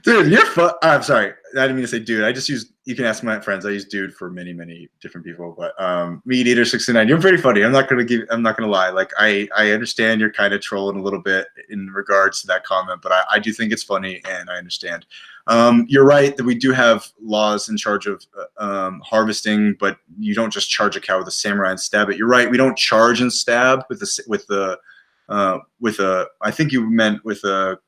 Dude, you're I'm sorry. didn't mean to say dude. I just use, you can ask my friends. I use dude for many, many different people. But Meat Eater 69, you're pretty funny. I'm not gonna lie. Like I understand you're kind of trolling a little bit in regards to that comment, but I do think it's funny and I understand. You're right that we do have laws in charge of harvesting, but you don't just charge a cow with a samurai and stab it. You're right. We don't charge and stab with I think you meant with the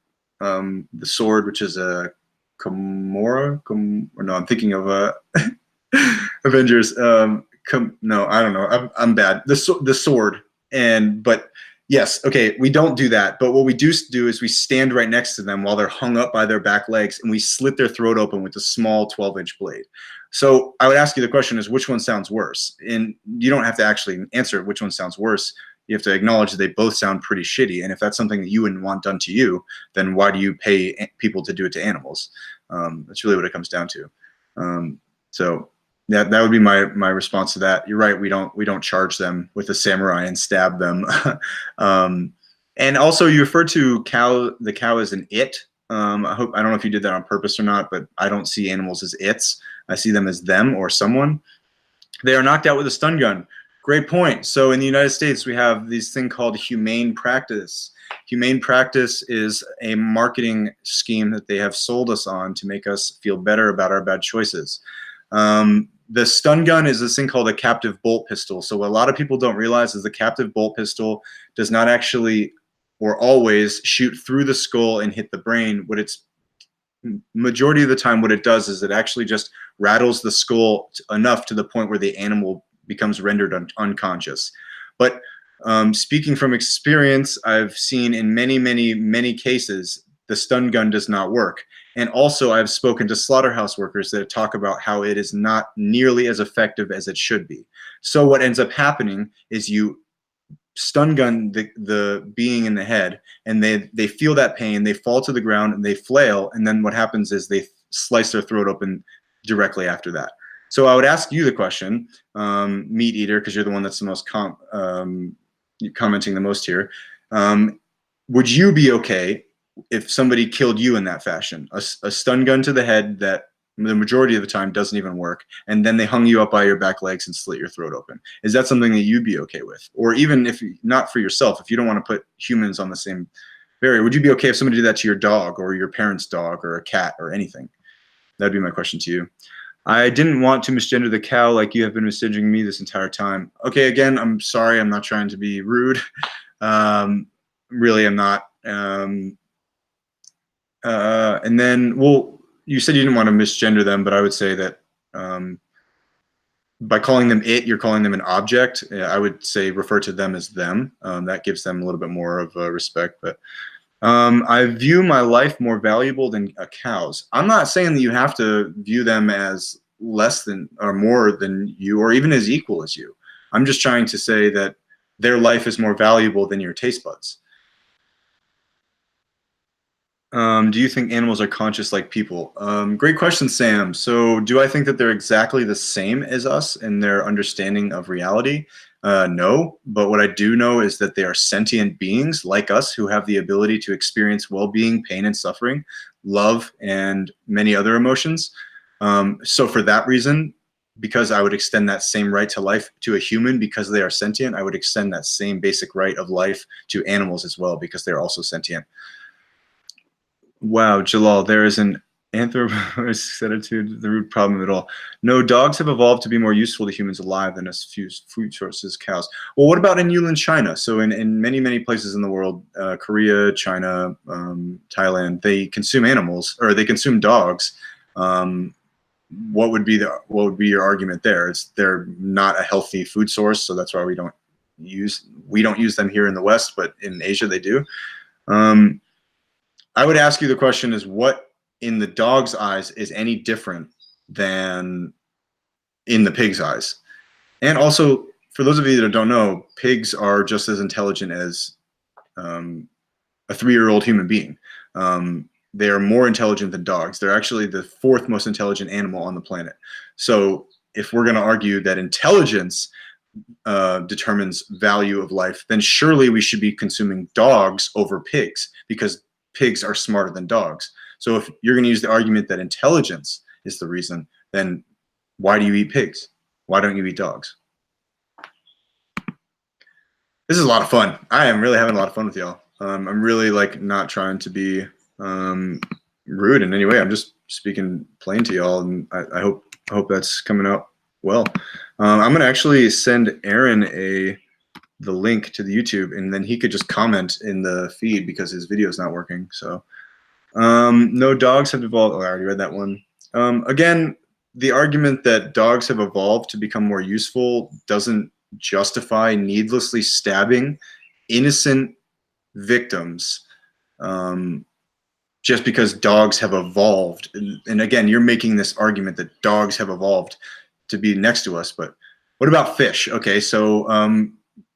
sword, which is a Kimura. Or no, I'm thinking of Avengers. No, I don't know. I'm bad. The sword, but yes, okay, we don't do that. But what we do is we stand right next to them while they're hung up by their back legs, and we slit their throat open with a small 12-inch blade. So I would ask you the question is, which one sounds worse? And you don't have to actually answer which one sounds worse. You have to acknowledge that they both sound pretty shitty. And if that's something that you wouldn't want done to you, then why do you pay people to do it to animals? That's really what it comes down to. So that would be my response to that. You're right. We don't charge them with a samurai and stab them. And also you refer to the cow as an it. I don't know if you did that on purpose or not, but I don't see animals as its. I see them as them or someone. They are knocked out with a stun gun. Great point. So in the United States, we have this thing called humane practice. Humane practice is a marketing scheme that they have sold us on to make us feel better about our bad choices. The stun gun is this thing called a captive bolt pistol. So what a lot of people don't realize is the captive bolt pistol does not actually or always shoot through the skull and hit the brain. Majority of the time what it does is it actually just rattles the skull enough to the point where the animal becomes rendered unconscious. But speaking from experience, I've seen in many, many, many cases the stun gun does not work. And also I've spoken to slaughterhouse workers that talk about how it is not nearly as effective as it should be. So what ends up happening is you stun gun the being in the head, and they feel that pain, they fall to the ground and they flail, and then what happens is they slice their throat open directly after that. So I would ask you the question, Meat Eater, because you're the one that's the most commenting the most here. Would you be okay if somebody killed you in that fashion? A stun gun to the head that the majority of the time doesn't even work, and then they hung you up by your back legs and slit your throat open. Is that something that you'd be okay with? Or even if not for yourself, if you don't want to put humans on the same barrier, would you be okay if somebody did that to your dog or your parents' dog or a cat or anything? That'd be my question to you. I didn't want to misgender the cow like you have been misgendering me this entire time. Okay, again, I'm sorry. I'm not trying to be rude. Really, I'm not. And then, well, you said you didn't want to misgender them, but I would say that by calling them it, you're calling them an object. I would say refer to them as them. That gives them a little bit more of respect. But I view my life more valuable than a cow's. I'm not saying that you have to view them as less than or more than you, or even as equal as you. I'm just trying to say that their life is more valuable than your taste buds. Do you think animals are conscious like people? Great question, Sam. So do I think that they're exactly the same as us in their understanding of reality? No, but what I do know is that they are sentient beings like us who have the ability to experience well-being, pain and suffering, love, and many other emotions. So for that reason, because I would extend that same right to life to a human because they are sentient, I would extend that same basic right of life to animals as well because they're also sentient. Wow, Jalal, there is an anthropomorphic attitude, the root problem of it all. No, dogs have evolved to be more useful to humans alive than as few food sources, cows. Well, what about in Yulin, China? So in many, many places in the world, Korea, China, Thailand, they consume animals, or they consume dogs. What would be your argument there? They're not a healthy food source, so that's why we don't use them here in the West, but in Asia they do. I would ask you the question is what in the dog's eyes is any different than in the pig's eyes? And also, for those of you that don't know, pigs are just as intelligent as a 3-year-old human being. They are more intelligent than dogs. They're actually the 4th most intelligent animal on the planet. So if we're going to argue that intelligence determines value of life, then surely we should be consuming dogs over pigs because pigs are smarter than dogs. So if you're going to use the argument that intelligence is the reason, then why do you eat pigs? Why don't you eat dogs? This is a lot of fun. I am really having a lot of fun with y'all. I'm really like not trying to be rude in any way. I'm just speaking plain to y'all, and I hope that's coming out well. I'm gonna actually send Aaron the link to the YouTube, and then he could just comment in the feed because his video is not working. So no dogs have evolved. Oh, I already read that one. Again, the argument that dogs have evolved to become more useful doesn't justify needlessly stabbing innocent victims just because dogs have evolved. And again, you're making this argument that dogs have evolved to be next to us, but what about fish? Okay, so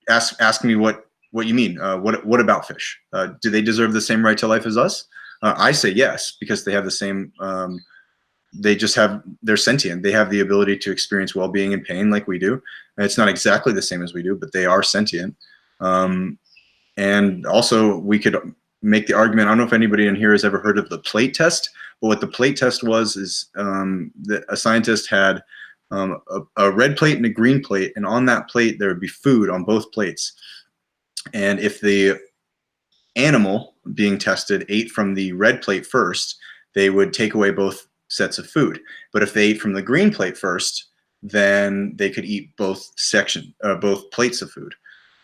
ask me what you mean. What about fish? Do they deserve the same right to life as us? I say yes, because they have the same. They're sentient. They have the ability to experience well-being and pain like we do. And it's not exactly the same as we do, but they are sentient. And also, we could make the argument. I don't know if anybody in here has ever heard of the plate test, but what the plate test was is that a scientist had a red plate and a green plate, and on that plate there would be food on both plates. And if the animal being tested ate from the red plate first, they would take away both sets of food. But if they ate from the green plate first, then they could eat both plates of food.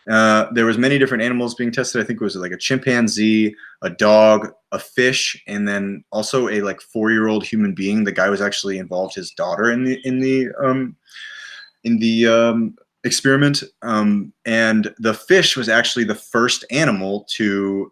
There was many different animals being tested. I think it was like a chimpanzee, a dog, a fish, and then also a like 4-year-old human being. The guy was actually involved his daughter in the experiment, and the fish was actually the first animal to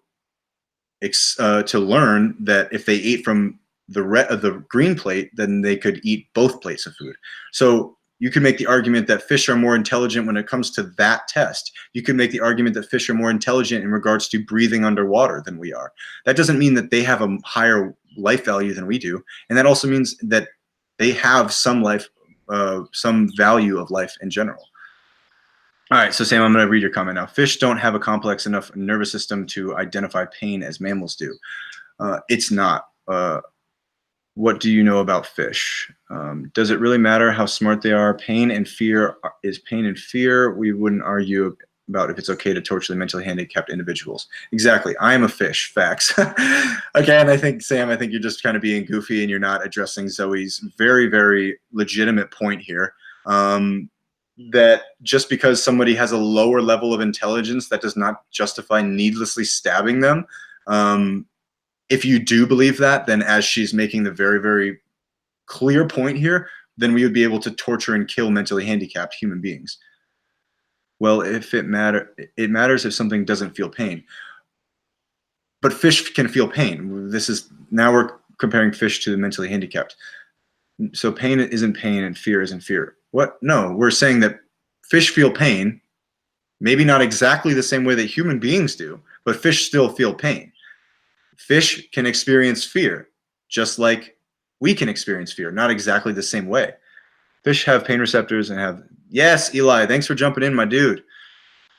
learn that if they ate from the green plate, then they could eat both plates of food. So you can make the argument that fish are more intelligent when it comes to that test. You can make the argument that fish are more intelligent in regards to breathing underwater than we are. That doesn't mean that they have a higher life value than we do, and that also means that they have some value of life in general. All right, so Sam, I'm going to read your comment now. Fish don't have a complex enough nervous system to identify pain as mammals do. It's not. What do you know about fish? Does it really matter how smart they are? Pain and fear is pain and fear. We wouldn't argue about if it's okay to torture the mentally handicapped individuals. Exactly. I am a fish. Facts. Again, I think, Sam, you're just kind of being goofy and you're not addressing Zoe's very, very legitimate point here. That just because somebody has a lower level of intelligence, that does not justify needlessly stabbing them. If you do believe that, then as she's making the very, very clear point here, then we would be able to torture and kill mentally handicapped human beings. Well, if it matters if something doesn't feel pain. But fish can feel pain. Now we're comparing fish to the mentally handicapped. So pain isn't pain and fear isn't fear. What? No, we're saying that fish feel pain, maybe not exactly the same way that human beings do, but fish still feel pain. Fish can experience fear, just like we can experience fear, not exactly the same way. Fish have pain receptors and have, yes, Eli, thanks for jumping in, my dude.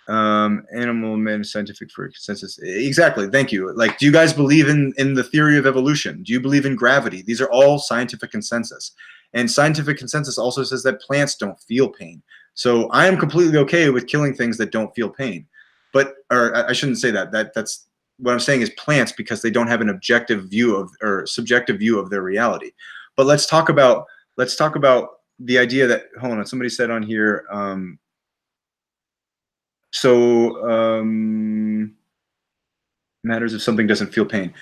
Animal men scientific for consensus. Exactly, thank you. Like, do you guys believe in the theory of evolution? Do you believe in gravity? These are all scientific consensus. And scientific consensus also says that plants don't feel pain. So I am completely okay with killing things that don't feel pain. But, or I shouldn't say that. That's what I'm saying is plants, because they don't have an objective view of, or subjective view of their reality. But let's talk about the idea that, hold on, somebody said on here, matters if something doesn't feel pain.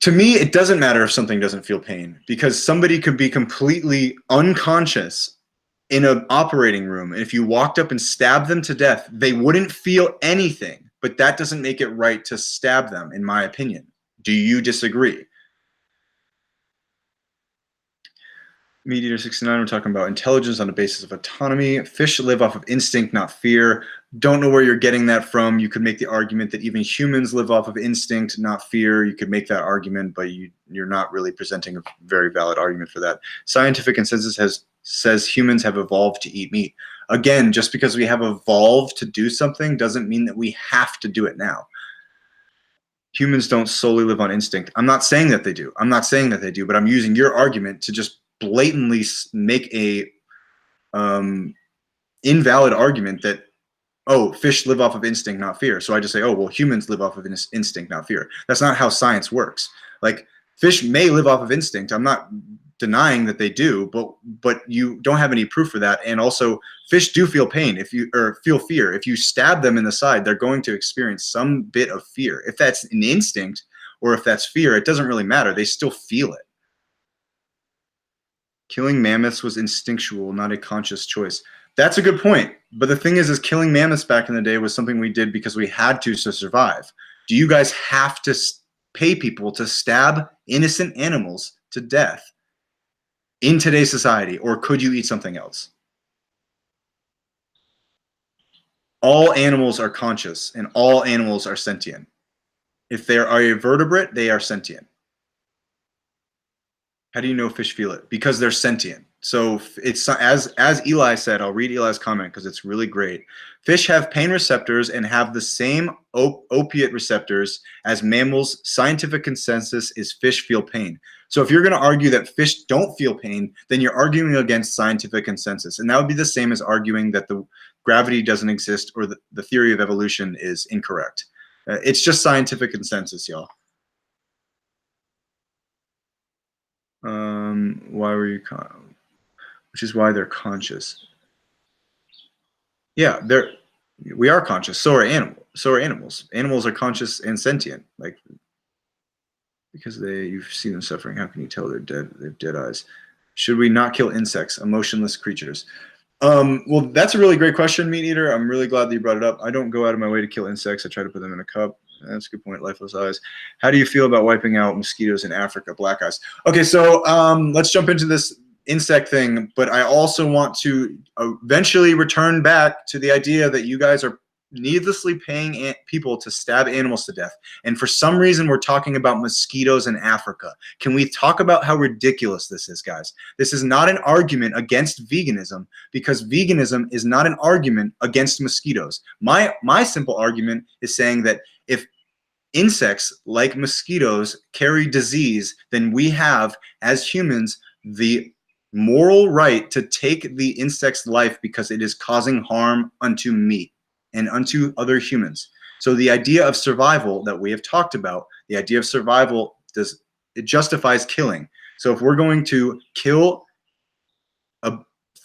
To me, it doesn't matter if something doesn't feel pain, because somebody could be completely unconscious in an operating room, and if you walked up and stabbed them to death, they wouldn't feel anything. But that doesn't make it right to stab them, in my opinion. Do you disagree? MeatEater 69, we're talking about intelligence on the basis of autonomy. Fish live off of instinct, not fear. Don't know where you're getting that from. You could make the argument that even humans live off of instinct, not fear. You could make that argument, but you're not really presenting a very valid argument for that. Scientific consensus says humans have evolved to eat meat. Again, just because we have evolved to do something doesn't mean that we have to do it now. humans don't solely live on instinct. I'm not saying that they do. I'm not saying that they do, but I'm using your argument to just blatantly make a invalid argument that, oh, fish live off of instinct, not fear. So I just say, oh, well, humans live off of instinct, not fear. That's not how science works. Like, fish may live off of instinct. I'm not denying that they do, but you don't have any proof for that. And also, fish do feel pain or feel fear. If you stab them in the side, they're going to experience some bit of fear. If that's an instinct or if that's fear, it doesn't really matter. They still feel it. Killing mammoths was instinctual, not a conscious choice. That's a good point. But the thing is killing mammoths back in the day was something we did because we had to survive. Do you guys have to pay people to stab innocent animals to death in today's society, or could you eat something else? All animals are conscious and all animals are sentient. If they are a vertebrate, they are sentient. How do you know fish feel it? Because they're sentient. So it's as Eli said, I'll read Eli's comment because it's really great. Fish have pain receptors and have the same opiate receptors as mammals. Scientific consensus is fish feel pain. So if you're going to argue that fish don't feel pain, then you're arguing against scientific consensus. And that would be the same as arguing that the gravity doesn't exist or the theory of evolution is incorrect. It's just scientific consensus, y'all. Why were you which is why they're conscious. Yeah, we are conscious. So are animals. Animals are conscious and sentient. Like, because you see them suffering. How can you tell they're dead? They have dead eyes. Should we not kill insects, emotionless creatures? Well, that's a really great question, Meat Eater. I'm really glad that you brought it up. I don't go out of my way to kill insects. I try to put them in a cup. That's a good point. Lifeless eyes. How do you feel about wiping out mosquitoes in Africa? Black eyes. Okay, so let's jump into this insect thing, but I also want to eventually return back to the idea that you guys are needlessly paying people to stab animals to death. And for some reason, we're talking about mosquitoes in Africa. Can we talk about how ridiculous this is, guys? This is not an argument against veganism, because veganism is not an argument against mosquitoes. My simple argument is saying that if insects like mosquitoes carry disease, then we have, as humans, the moral right to take the insect's life because it is causing harm unto me and unto other humans. So the idea of survival that we have talked about, the idea of survival, it justifies killing. So if we're going to kill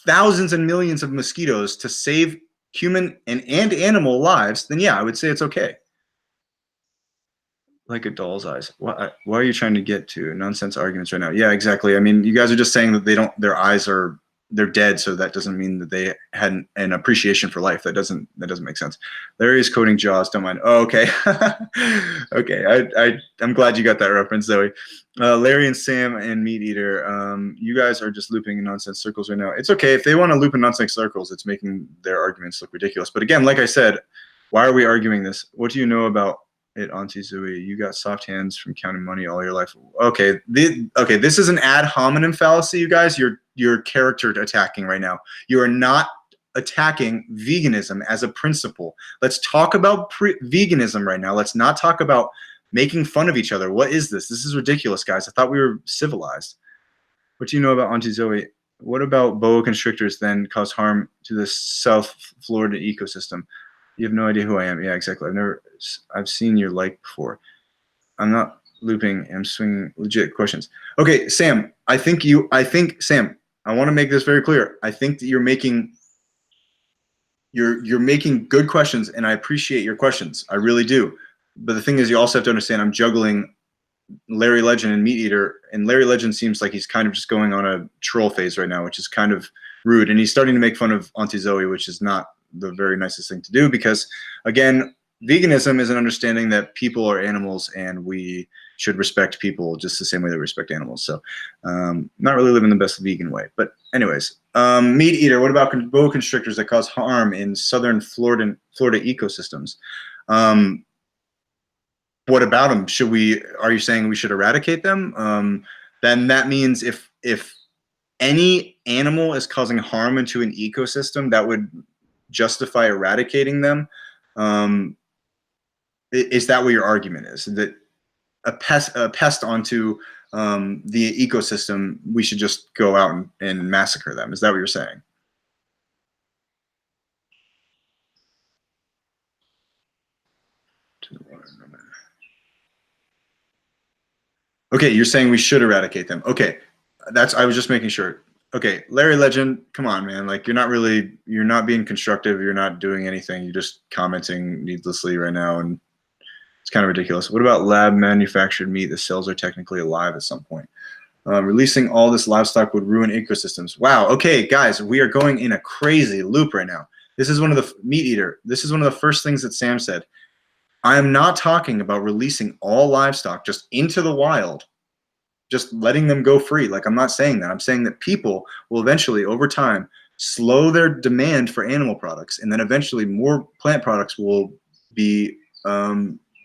thousands and millions of mosquitoes to save human and animal lives, then yeah, I would say it's okay. Like a doll's eyes. Why are you trying to get to nonsense arguments right now? Yeah, exactly. I mean, you guys are just saying that their eyes they're dead, so that doesn't mean that they had an appreciation for life. That doesn't make sense. Larry is coding Jaws. Don't mind. Oh, okay. Okay. I'm glad you got that reference, Zoe. Larry and Sam and Meat Eater, you guys are just looping in nonsense circles right now. It's okay if they want to loop in nonsense circles. It's making their arguments look ridiculous. But again, like I said, why are we arguing this? What do you know about it, Auntie Zoe? You got soft hands from counting money all your life. Okay, this is an ad hominem fallacy, you guys. You're character attacking right now. You are not attacking veganism as a principle. Let's talk about veganism right now. Let's not talk about making fun of each other. What is this? This is ridiculous, guys. I thought we were civilized. What do you know about Auntie Zoe? What about boa constrictors then cause harm to the South Florida ecosystem? You have no idea who I am. Yeah, exactly. I've seen your like before. I'm not looping. I'm swinging legit questions. Okay, Sam, Sam, I want to make this very clear. I think that you're making good questions, and I appreciate your questions. I really do. But the thing is, you also have to understand I'm juggling Larry Legend and Meat Eater, and Larry Legend seems like he's kind of just going on a troll phase right now, which is kind of rude. And he's starting to make fun of Auntie Zoe, which is not the very nicest thing to do, because again, veganism is an understanding that people are animals and we should respect people just the same way they respect animals. So not really living the best vegan way. But anyways, Meat Eater, what about boa constrictors that cause harm in southern Florida ecosystems? What about them? Are you saying we should eradicate them? Then that means if any animal is causing harm into an ecosystem, that would justify eradicating them. Is that what your argument is? That a pest onto the ecosystem, we should just go out and massacre them? Is that what you're saying? Okay, you're saying we should eradicate them. Okay, I was just making sure. Okay, Larry Legend, come on, man. Like, you're not being constructive. You're not doing anything. You're just commenting needlessly right now, and it's kind of ridiculous. What about lab manufactured meat? The cells are technically alive at some point. Releasing all this livestock would ruin ecosystems. Wow. Okay, guys, we are going in a crazy loop right now. This is one of the meat eater. This is one of the first things that Sam said. I am not talking about releasing all livestock just into the wild, just letting them go free. Like, I'm not saying that. I'm saying that people will eventually, over time, slow their demand for animal products, and then eventually more plant products will be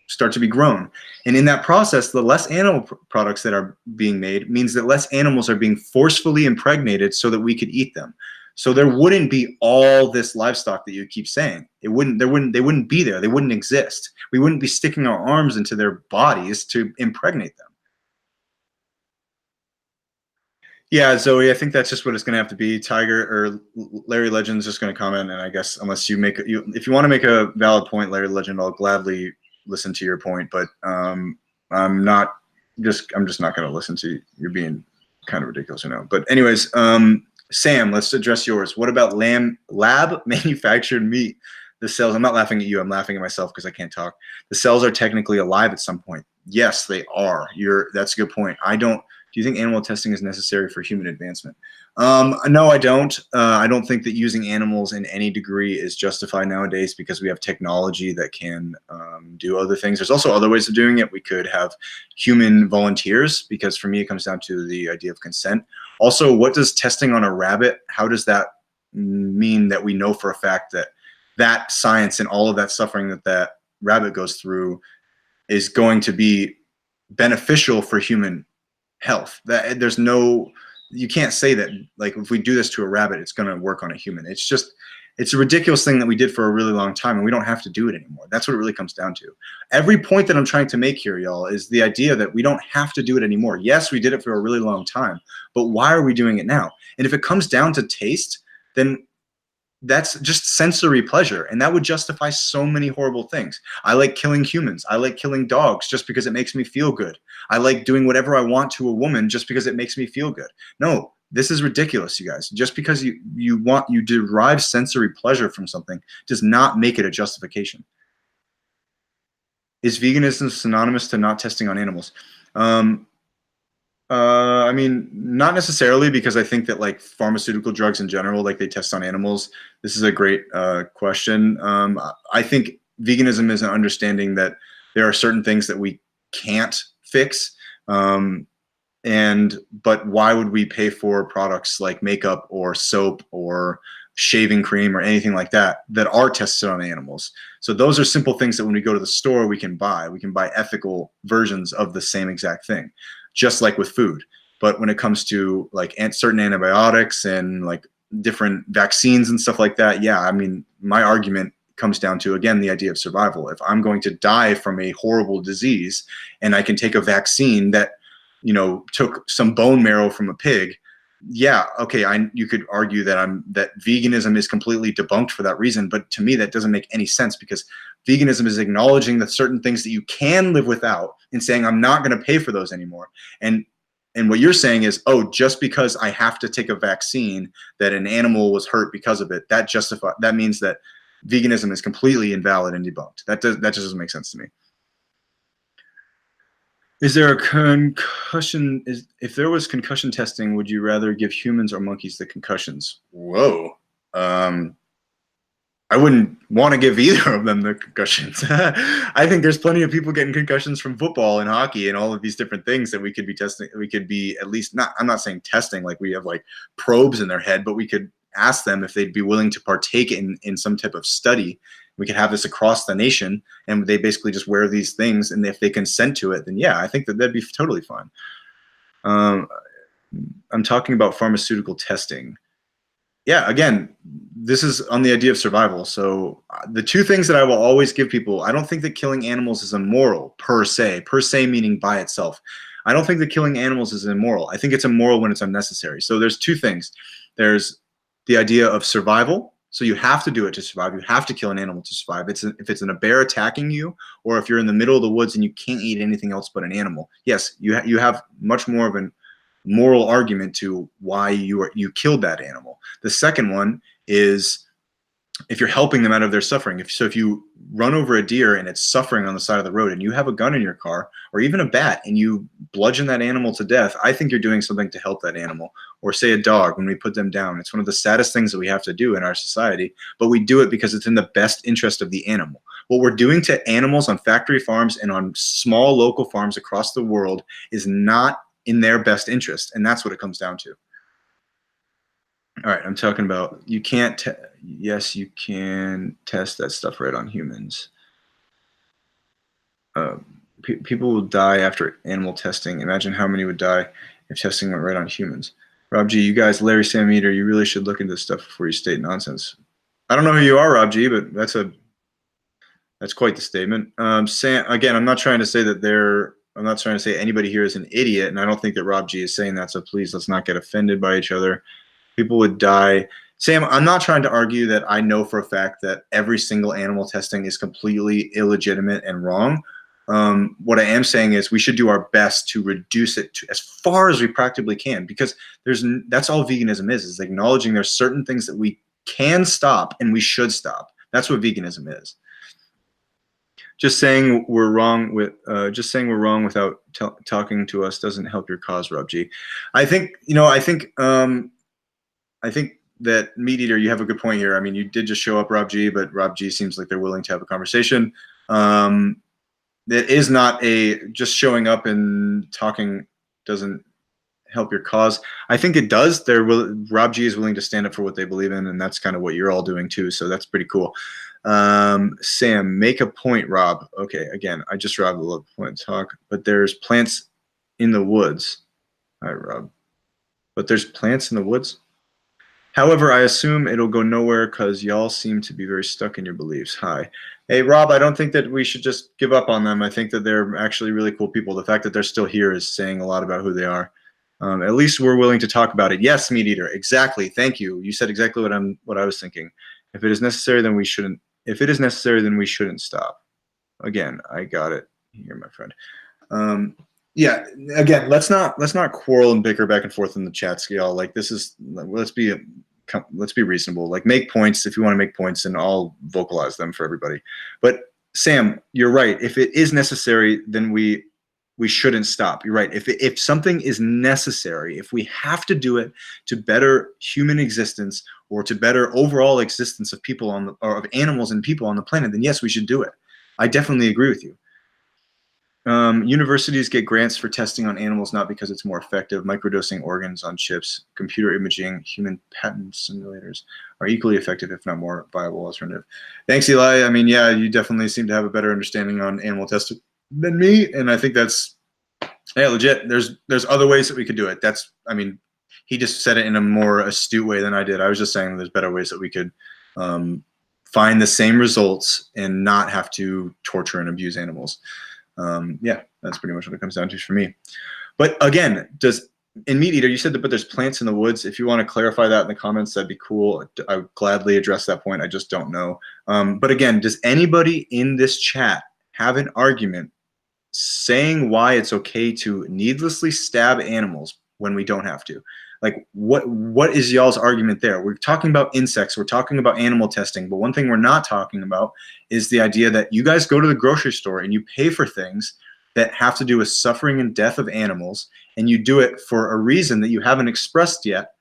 start to be grown. And in that process, the less animal products that are being made means that less animals are being forcefully impregnated so that we could eat them. So there wouldn't be all this livestock that you keep saying. They wouldn't be there. They wouldn't exist. We wouldn't be sticking our arms into their bodies to impregnate them. Yeah, Zoe, I think that's just what it's going to have to be. Tiger or Larry Legend's just going to comment, and I guess unless if you want to make a valid point, Larry Legend, I'll gladly listen to your point. But I'm just not going to listen to you. You're being kind of ridiculous right now. But anyways, Sam, let's address yours. What about lab manufactured meat? The cells, I'm not laughing at you, I'm laughing at myself because I can't talk. The cells are technically alive at some point. Yes, they are. That's a good point. Do you think animal testing is necessary for human advancement? No, I don't. I don't think that using animals in any degree is justified nowadays because we have technology that can do other things. There's also other ways of doing it. We could have human volunteers, because for me it comes down to the idea of consent. Also, what does testing on a rabbit, how does that mean that we know for a fact that that science and all of that suffering that rabbit goes through is going to be beneficial for human health? You can't say that, like, if we do this to a rabbit, it's going to work on a human. It's a ridiculous thing that we did for a really long time, and we don't have to do it anymore. That's what it really comes down to. Every point that I'm trying to make here, y'all, is the idea that we don't have to do it anymore. Yes, we did it for a really long time, but why are we doing it now? And if it comes down to taste, then that's just sensory pleasure, and that would justify so many horrible things. I like killing humans. I like killing dogs just because it makes me feel good. I like doing whatever I want to a woman just because it makes me feel good. No, this is ridiculous, you guys. Just because you derive sensory pleasure from something does not make it a justification. Is veganism synonymous to not testing on animals? I mean, not necessarily, because I think that, like, pharmaceutical drugs in general, like, they test on animals. This is a great question. I think veganism is an understanding that there are certain things that we can't fix. But why would we pay for products like makeup or soap or shaving cream or anything like that that are tested on animals? So those are simple things that when we go to the store, we can buy. We can buy ethical versions of the same exact thing, just like with food. But when it comes to, like, certain antibiotics and, like, different vaccines and stuff like that, yeah, I mean, my argument comes down to, again, the idea of survival. If I'm going to die from a horrible disease and I can take a vaccine that, took some bone marrow from a pig, yeah, okay, you could argue that veganism is completely debunked for that reason, but to me that doesn't make any sense, because veganism is acknowledging that certain things that you can live without and saying, I'm not going to pay for those anymore. And what you're saying is, oh, just because I have to take a vaccine that an animal was hurt because of it, that means that veganism is completely invalid and debunked. That just doesn't make sense to me. Is there a concussion? If there was concussion testing, would you rather give humans or monkeys the concussions? Whoa. I wouldn't want to give either of them the concussions. I think there's plenty of people getting concussions from football and hockey and all of these different things that we could be testing. We could be at least I'm not saying testing like we have like probes in their head, but we could ask them if they'd be willing to partake in some type of study. We could have this across the nation, and they basically just wear these things, and if they consent to it, then yeah, I think that'd be totally fine. I'm talking about pharmaceutical testing. yeah, again, this is on the idea of survival. So the two things that I will always give people, I don't think that killing animals is immoral per se meaning by itself. I don't think that killing animals is immoral. I think it's immoral when it's unnecessary. So there's two things. There's the idea of survival. So you have to do it to survive. You have to kill an animal to survive. If it's a bear attacking you, or if you're in the middle of the woods and you can't eat anything else but an animal, yes, you have much more of an moral argument to why you killed that animal. The second one is if you're helping them out of their suffering. If you run over a deer and it's suffering on the side of the road and you have a gun in your car or even a bat and you bludgeon that animal to death, I think you're doing something to help that animal. Or say a dog, when we put them down. It's one of the saddest things that we have to do in our society, but we do it because it's in the best interest of the animal. What we're doing to animals on factory farms and on small local farms across the world is not in their best interest, and that's what it comes down to. All right, I'm talking about you can't. Yes, you can test that stuff right on humans. People will die after animal testing. Imagine how many would die if testing went right on humans. Rob G, you guys, Larry Sam Eater, you really should look into this stuff before you state nonsense. I don't know who you are, Rob G, but that's quite the statement. Sam, again, I'm not trying to say that I'm not trying to say anybody here is an idiot, and I don't think that Rob G is saying that, so please let's not get offended by each other. People would die. Sam, I'm not trying to argue that I know for a fact that every single animal testing is completely illegitimate and wrong. What I am saying is we should do our best to reduce it to as far as we practically can, because that's all veganism is acknowledging there's certain things that we can stop and we should stop. That's what veganism is. Just saying we're wrong without talking to us doesn't help your cause, Rob G. I think that Meat Eater, you have a good point here. I mean, you did just show up, Rob G, but Rob G seems like they're willing to have a conversation. It is not just showing up and talking doesn't help your cause. I think it does. Rob G is willing to stand up for what they believe in, and that's kind of what you're all doing too. So that's pretty cool. Sam, make a point, Rob. Okay, again, I just Rob love point talk, but there's plants in the woods. All right, Rob. But there's plants in the woods. However, I assume it'll go nowhere because y'all seem to be very stuck in your beliefs. Hi. Hey, Rob, I don't think that we should just give up on them. I think that they're actually really cool people. The fact that they're still here is saying a lot about who they are. At least we're willing to talk about it. Yes, Meat Eater, exactly. Thank you. You said exactly what I was thinking. If it is necessary, then we shouldn't. If it is necessary, then we shouldn't stop. Again, I got it here, my friend. Yeah, again, let's not quarrel and bicker back and forth in the chat scale. Like let's be reasonable. Like make points if you want to make points, and I'll vocalize them for everybody. But Sam, you're right. If it is necessary, then we shouldn't stop. You're right. If something is necessary, if we have to do it to better human existence or to better overall existence of people or of animals and people on the planet, then yes, we should do it. I definitely agree with you. Universities get grants for testing on animals not because it's more effective. Microdosing organs on chips, computer imaging, human patent simulators are equally effective, if not more viable alternative. Thanks, Eli. I mean, yeah, you definitely seem to have a better understanding on animal testing than me, and I think that's legit. There's other ways that we could do it. I mean, he just said it in a more astute way than I did. I was just saying there's better ways that we could find the same results and not have to torture and abuse animals. Yeah, that's pretty much what it comes down to for me. But again, in Meat Eater, you said that, but there's plants in the woods. If you want to clarify that in the comments, that'd be cool. I would gladly address that point. I just don't know. But again, does anybody in this chat have an argument saying why it's okay to needlessly stab animals when we don't have to? Like, what is y'all's argument there? We're talking about insects, we're talking about animal testing, but one thing we're not talking about is the idea that you guys go to the grocery store and you pay for things that have to do with suffering and death of animals, and you do it for a reason that you haven't expressed yet.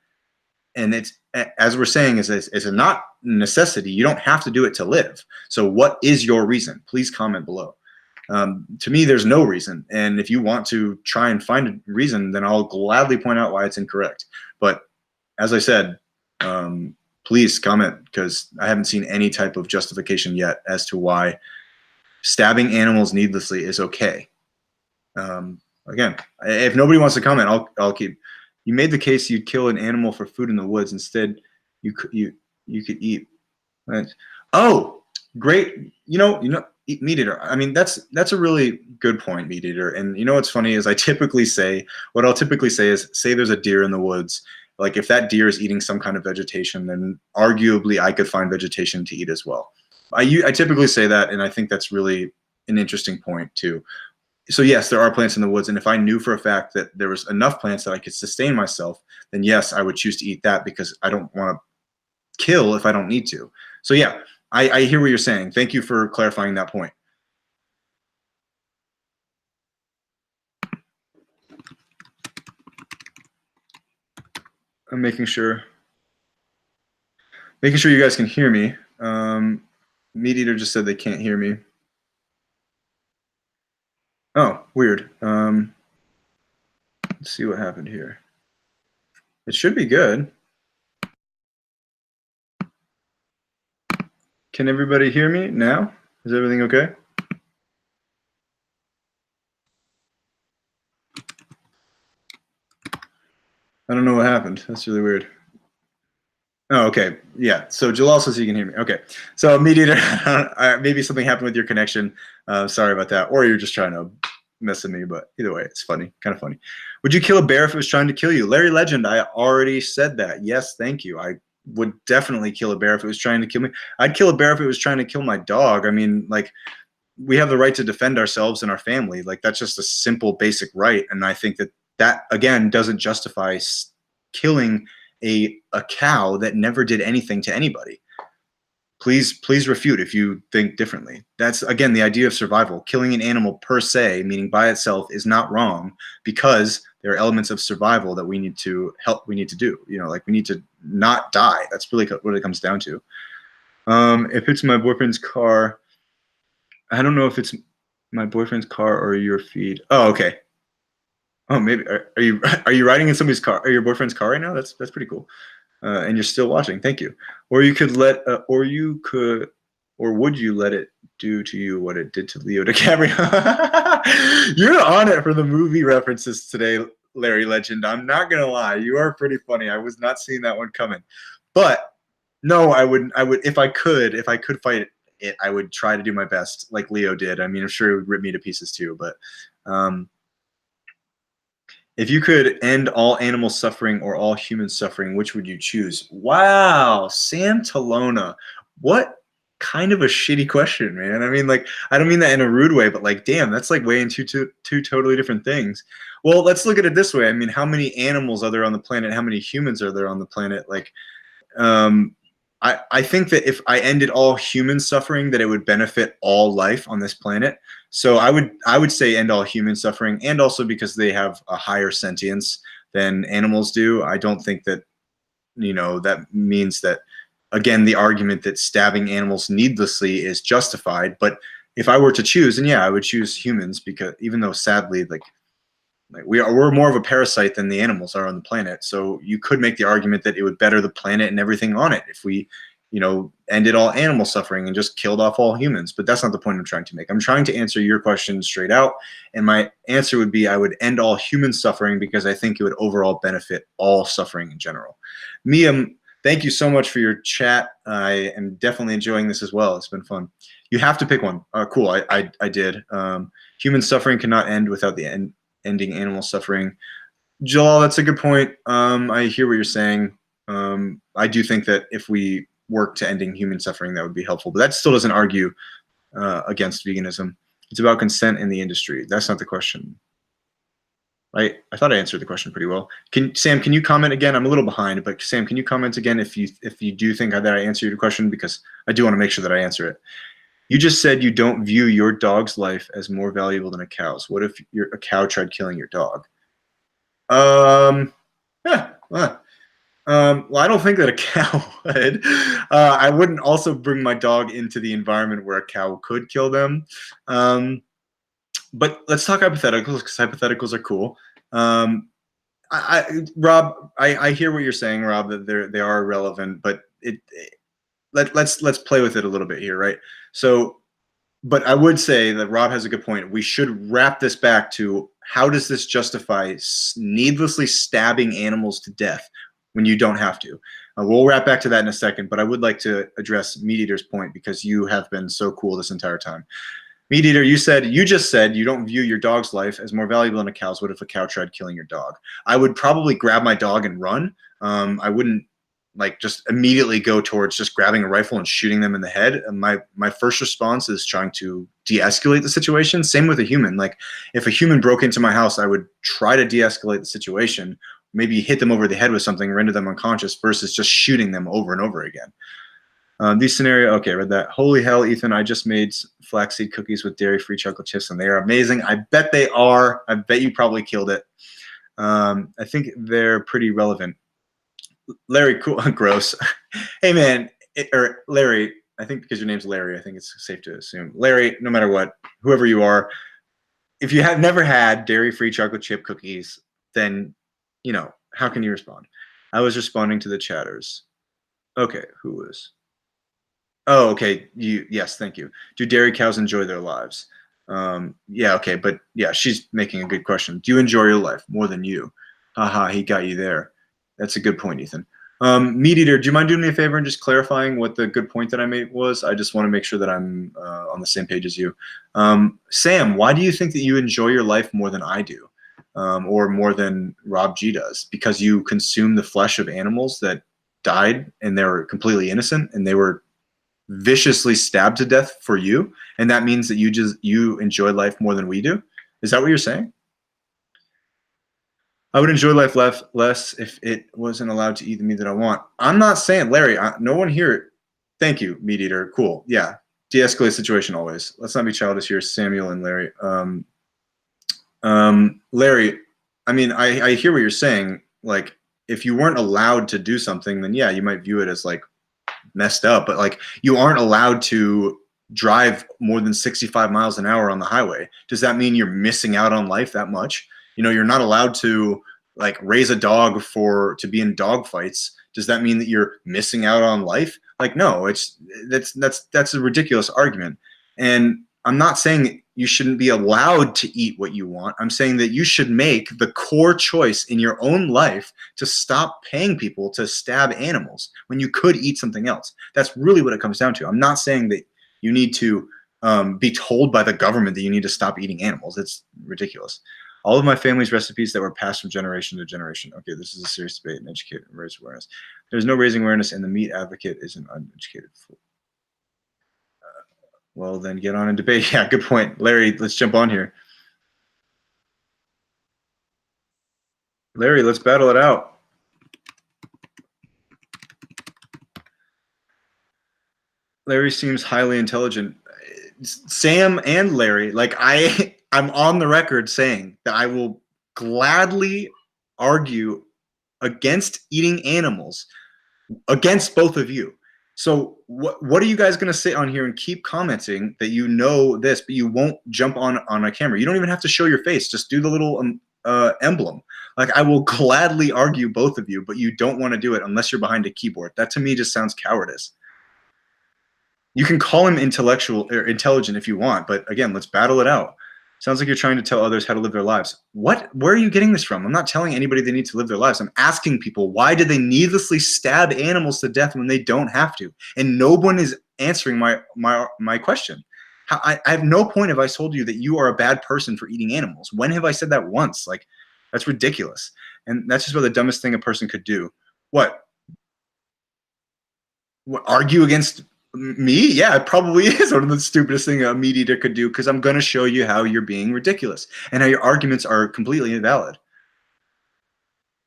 And it's, as we're saying, is a not necessity. You don't have to do it to live. So what is your reason? Please comment below. To me, there's no reason. And if you want to try and find a reason, then I'll gladly point out why it's incorrect. But as I said, please comment, because I haven't seen any type of justification yet as to why stabbing animals needlessly is okay. Again, if nobody wants to comment, I'll keep. You made the case you'd kill an animal for food in the woods. Instead, you could eat. Right. Oh, great. Meat eater. I mean, that's a really good point, meat eater. And you know what's funny is what I'll typically say is, say there's a deer in the woods. Like if that deer is eating some kind of vegetation, then arguably I could find vegetation to eat as well. I typically say that, and I think that's really an interesting point too. So yes, there are plants in the woods, and if I knew for a fact that there was enough plants that I could sustain myself, then yes, I would choose to eat that because I don't want to kill if I don't need to. So yeah, I hear what you're saying. Thank you for clarifying that point. I'm making sure you guys can hear me. Meat Eater just said they can't hear me. Oh, weird. Let's see what happened here. It should be good. Can everybody hear me now? Is everything okay? I don't know what happened. That's really weird. Oh, okay. Yeah. So Jalal says you can hear me. Okay. So Meat Eater, maybe something happened with your connection. Sorry about that. Or you're just trying to mess with me, but either way, it's funny. Kind of funny. Would you kill a bear if it was trying to kill you? Larry Legend, I already said that. Yes, thank you. I would definitely kill a bear if it was trying to kill me. I'd kill a bear if it was trying to kill my dog. I mean, like, we have the right to defend ourselves and our family. Like, that's just a simple, basic right. And I think that again, doesn't justify killing a cow that never did anything to anybody. Please refute if you think differently. That's, again, the idea of survival. Killing an animal per se, meaning by itself, is not wrong because there are elements of survival that we need to do. Like we need to not die. That's really what it comes down to. If it's my boyfriend's car, I don't know if it's my boyfriend's car or your feed. Oh, okay. Oh, maybe are you riding in somebody's car or your boyfriend's car right now? That's pretty cool. And you're still watching. Thank you. Or you could or would you let it do to you what it did to Leo DiCaprio? You're on it for the movie references today, Larry Legend. I'm not gonna lie, you are pretty funny. I was not seeing that one coming. But no, I wouldn't. If I could fight it, I would try to do my best, like Leo did. I mean, I'm sure it would rip me to pieces too. But if you could end all animal suffering or all human suffering, which would you choose? Wow, Sam Talona. What kind of a shitty question, man. I mean, like, I don't mean that in a rude way, but like, damn, that's like way into two totally different things. Well, let's look at it this way. I mean, how many animals are there on the planet? How many humans are there on the planet? Like, I think that if I ended all human suffering, that it would benefit all life on this planet. So I would say end all human suffering, and also because they have a higher sentience than animals do. I don't think that, that means that, again, the argument that stabbing animals needlessly is justified. But if I were to choose, then yeah, I would choose humans, because even though sadly, like we're more of a parasite than the animals are on the planet. So you could make the argument that it would better the planet and everything on it if we, ended all animal suffering and just killed off all humans. But that's not the point I'm trying to make. I'm trying to answer your question straight out. And my answer would be I would end all human suffering because I think it would overall benefit all suffering in general. Mia, thank you so much for your chat. I am definitely enjoying this as well. It's been fun. You have to pick one. Cool. I did. Human suffering cannot end without the ending animal suffering. Joel, that's a good point. I hear what you're saying. I do think that if we work to ending human suffering, that would be helpful. But that still doesn't argue against veganism. It's about consent in the industry. That's not the question. Right? I thought I answered the question pretty well. Sam, can you comment again? I'm a little behind, but Sam, can you comment again if you do think that I answered your question? Because I do want to make sure that I answer it. You just said you don't view your dog's life as more valuable than a cow's. What if a cow tried killing your dog? Well, I don't think that a cow would. I wouldn't also bring my dog into the environment where a cow could kill them. But let's talk hypotheticals, because hypotheticals are cool. Rob, I hear what you're saying, Rob, that they are relevant, but let's play with it a little bit here, right? So, but I would say that Rob has a good point. We should wrap this back to, how does this justify needlessly stabbing animals to death when you don't have to? We'll wrap back to that in a second, but I would like to address Meat Eater's point because you have been so cool this entire time. Meat Eater, you just said you don't view your dog's life as more valuable than a cow's. What if a cow tried killing your dog? I would probably grab my dog and run. I wouldn't like just immediately go towards just grabbing a rifle and shooting them in the head. And my first response is trying to de-escalate the situation. Same with a human. Like if a human broke into my house, I would try to de-escalate the situation, maybe hit them over the head with something, render them unconscious versus just shooting them over and over again. These scenario, okay, read that. Holy hell, Ethan, I just made flaxseed cookies with dairy-free chocolate chips and they are amazing. I bet they are. I bet you probably killed it. I think they're pretty relevant. Larry, cool, gross. Hey man, or Larry, I think because your name's Larry, I think it's safe to assume. Larry, no matter what, whoever you are, if you have never had dairy-free chocolate chip cookies, then, you know, how can you respond? I was responding to the chatters. Okay, who was? Oh, okay, yes, thank you. Do dairy cows enjoy their lives? Yeah, okay, but yeah, she's making a good question. Do you enjoy your life more than you? Haha, he got you there. That's a good point, Ethan. Meat Eater, do you mind doing me a favor and just clarifying what the good point that I made was? I just want to make sure that I'm on the same page as you. Sam, why do you think that you enjoy your life more than I do? Or more than Rob G does? Because you consume the flesh of animals that died and they were completely innocent and they were viciously stabbed to death for you, and that means that you enjoy life more than we do? Is that what you're saying? I would enjoy life less if it wasn't allowed to eat the meat that I want. I'm not saying, Larry, no one here. Thank you, Meat Eater. Cool. Yeah. De-escalate situation always. Let's not be childish here, Samuel and Larry. Larry, I mean, I hear what you're saying. Like, if you weren't allowed to do something, then yeah, you might view it as like messed up. But like, you aren't allowed to drive more than 65 miles an hour on the highway. Does that mean you're missing out on life that much? You know, you're not allowed to like raise a dog to be in dog fights. Does that mean that you're missing out on life? Like, no, that's a ridiculous argument. And I'm not saying you shouldn't be allowed to eat what you want. I'm saying that you should make the core choice in your own life to stop paying people to stab animals when you could eat something else. That's really what it comes down to. I'm not saying that you need to be told by the government that you need to stop eating animals. It's ridiculous. All of my family's recipes that were passed from generation to generation. Okay, this is a serious debate and educate and raise awareness. There's no raising awareness, and the meat advocate is an uneducated fool. Well, then get on and debate. Yeah, good point. Larry, let's jump on here. Larry, let's battle it out. Larry seems highly intelligent. Sam and Larry, like I'm on the record saying that I will gladly argue against eating animals against both of you. So what are you guys going to sit on here and keep commenting that you know this, but you won't jump on a camera? You don't even have to show your face. Just do the little emblem. Like, I will gladly argue both of you, but you don't want to do it unless you're behind a keyboard. That to me just sounds cowardice. You can call him intellectual or intelligent if you want, but again, let's battle it out. Sounds like you're trying to tell others how to live their lives. What? Where are you getting this from? I'm not telling anybody they need to live their lives. I'm asking people, why do they needlessly stab animals to death when they don't have to? And no one is answering my question. I have no point have I told you that you are a bad person for eating animals. When have I said that once? Like, that's ridiculous. And that's just about the dumbest thing a person could do. What argue against me? Yeah, it probably is one of the stupidest thing a meat eater could do, because I'm going to show you how you're being ridiculous and how your arguments are completely invalid.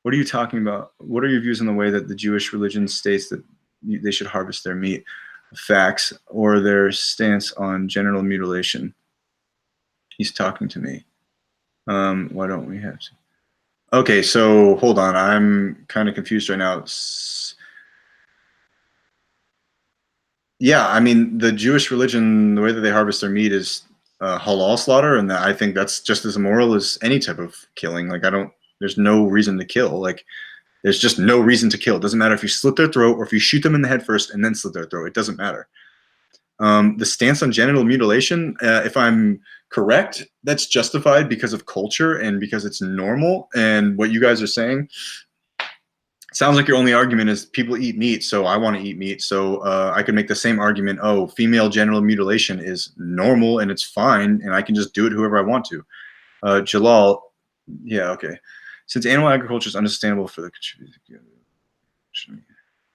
What are you talking about? What are your views on the way that the Jewish religion states that they should harvest their meat? Facts, or their stance on genital mutilation? He's talking to me. Why don't we have to? Okay, so hold on. I'm kind of confused right now. Yeah, I mean, the Jewish religion, the way that they harvest their meat is halal slaughter, and I think that's just as immoral as any type of killing. Like, there's no reason to kill. Like, there's just no reason to kill. It doesn't matter if you slit their throat or if you shoot them in the head first and then slit their throat. It doesn't matter. The stance on genital mutilation, if I'm correct, that's justified because of culture and because it's normal. And what you guys are saying sounds like your only argument is people eat meat, so I want to eat meat. So I could make the same argument. Oh, female genital mutilation is normal and it's fine, and I can just do it whoever I want to. Jalal, yeah, okay. Since animal agriculture is unsustainable for the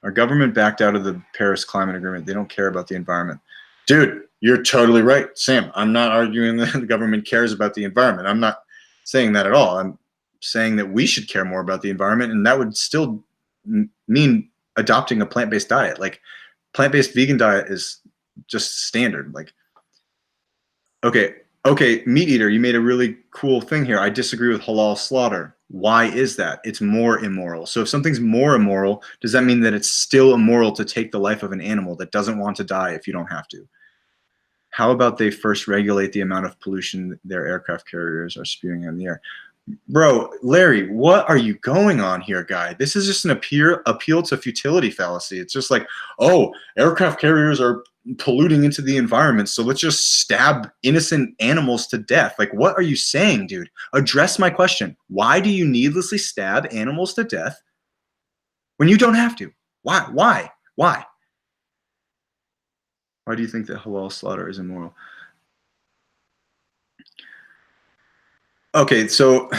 our government backed out of the Paris Climate Agreement. They don't care about the environment. Dude, you're totally right, Sam. I'm not arguing that the government cares about the environment. I'm not saying that at all. I'm saying that we should care more about the environment, and that would still mean adopting a plant-based diet. Like, plant-based vegan diet is just standard. Like, okay, meat eater, you made a really cool thing here. I disagree with halal slaughter. Why is that? It's more immoral. So if something's more immoral, does that mean that it's still immoral to take the life of an animal that doesn't want to die if you don't have to? How about they first regulate the amount of pollution their aircraft carriers are spewing in the air? Bro, Larry, what are you going on here, guy? This is just an appeal to futility fallacy. It's just like, oh, aircraft carriers are polluting into the environment, so let's just stab innocent animals to death. Like, what are you saying, dude? Address my question. Why do you needlessly stab animals to death when you don't have to? Why? Why do you think that halal slaughter is immoral? Okay, so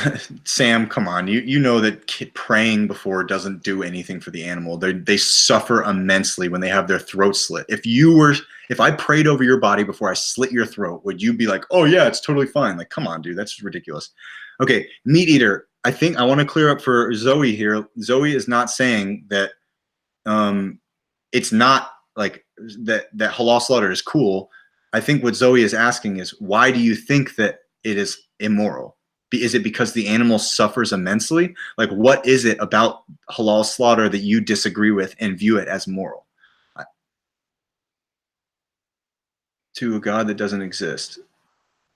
Sam, come on. You know that praying before doesn't do anything for the animal. They suffer immensely when they have their throat slit. If I prayed over your body before I slit your throat, would you be like, "Oh yeah, it's totally fine"? Like, come on, dude, that's ridiculous. Okay, meat eater. I think I want to clear up for Zoe here. Zoe is not saying that it's not like that halal slaughter is cool. I think what Zoe is asking is, why do you think that it is immoral? Is it because the animal suffers immensely? Like, what is it about halal slaughter that you disagree with and view it as moral? To a God that doesn't exist,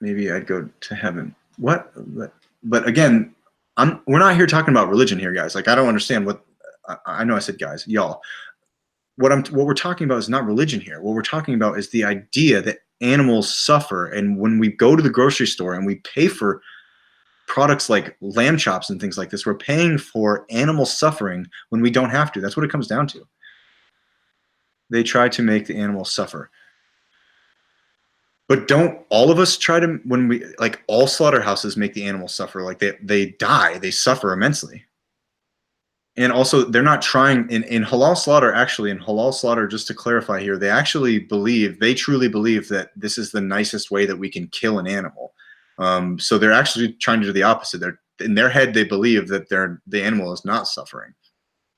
maybe I'd go to heaven. What? But again, we're not here talking about religion here, guys. Like, I don't understand what I know. I said, guys, y'all. What we're talking about is not religion here. What we're talking about is the idea that animals suffer, and when we go to the grocery store and we pay for products like lamb chops and things like this, we're paying for animal suffering when we don't have to. That's what it comes down to. They try to make the animals suffer. But don't all of us try to, when we, like, all slaughterhouses make the animals suffer. Like, they die, they suffer immensely. And also, they're not trying, in halal slaughter, actually, in halal slaughter, just to clarify here, they truly believe that this is the nicest way that we can kill an animal. So they're actually trying to do the opposite. In their head, they believe that the animal is not suffering.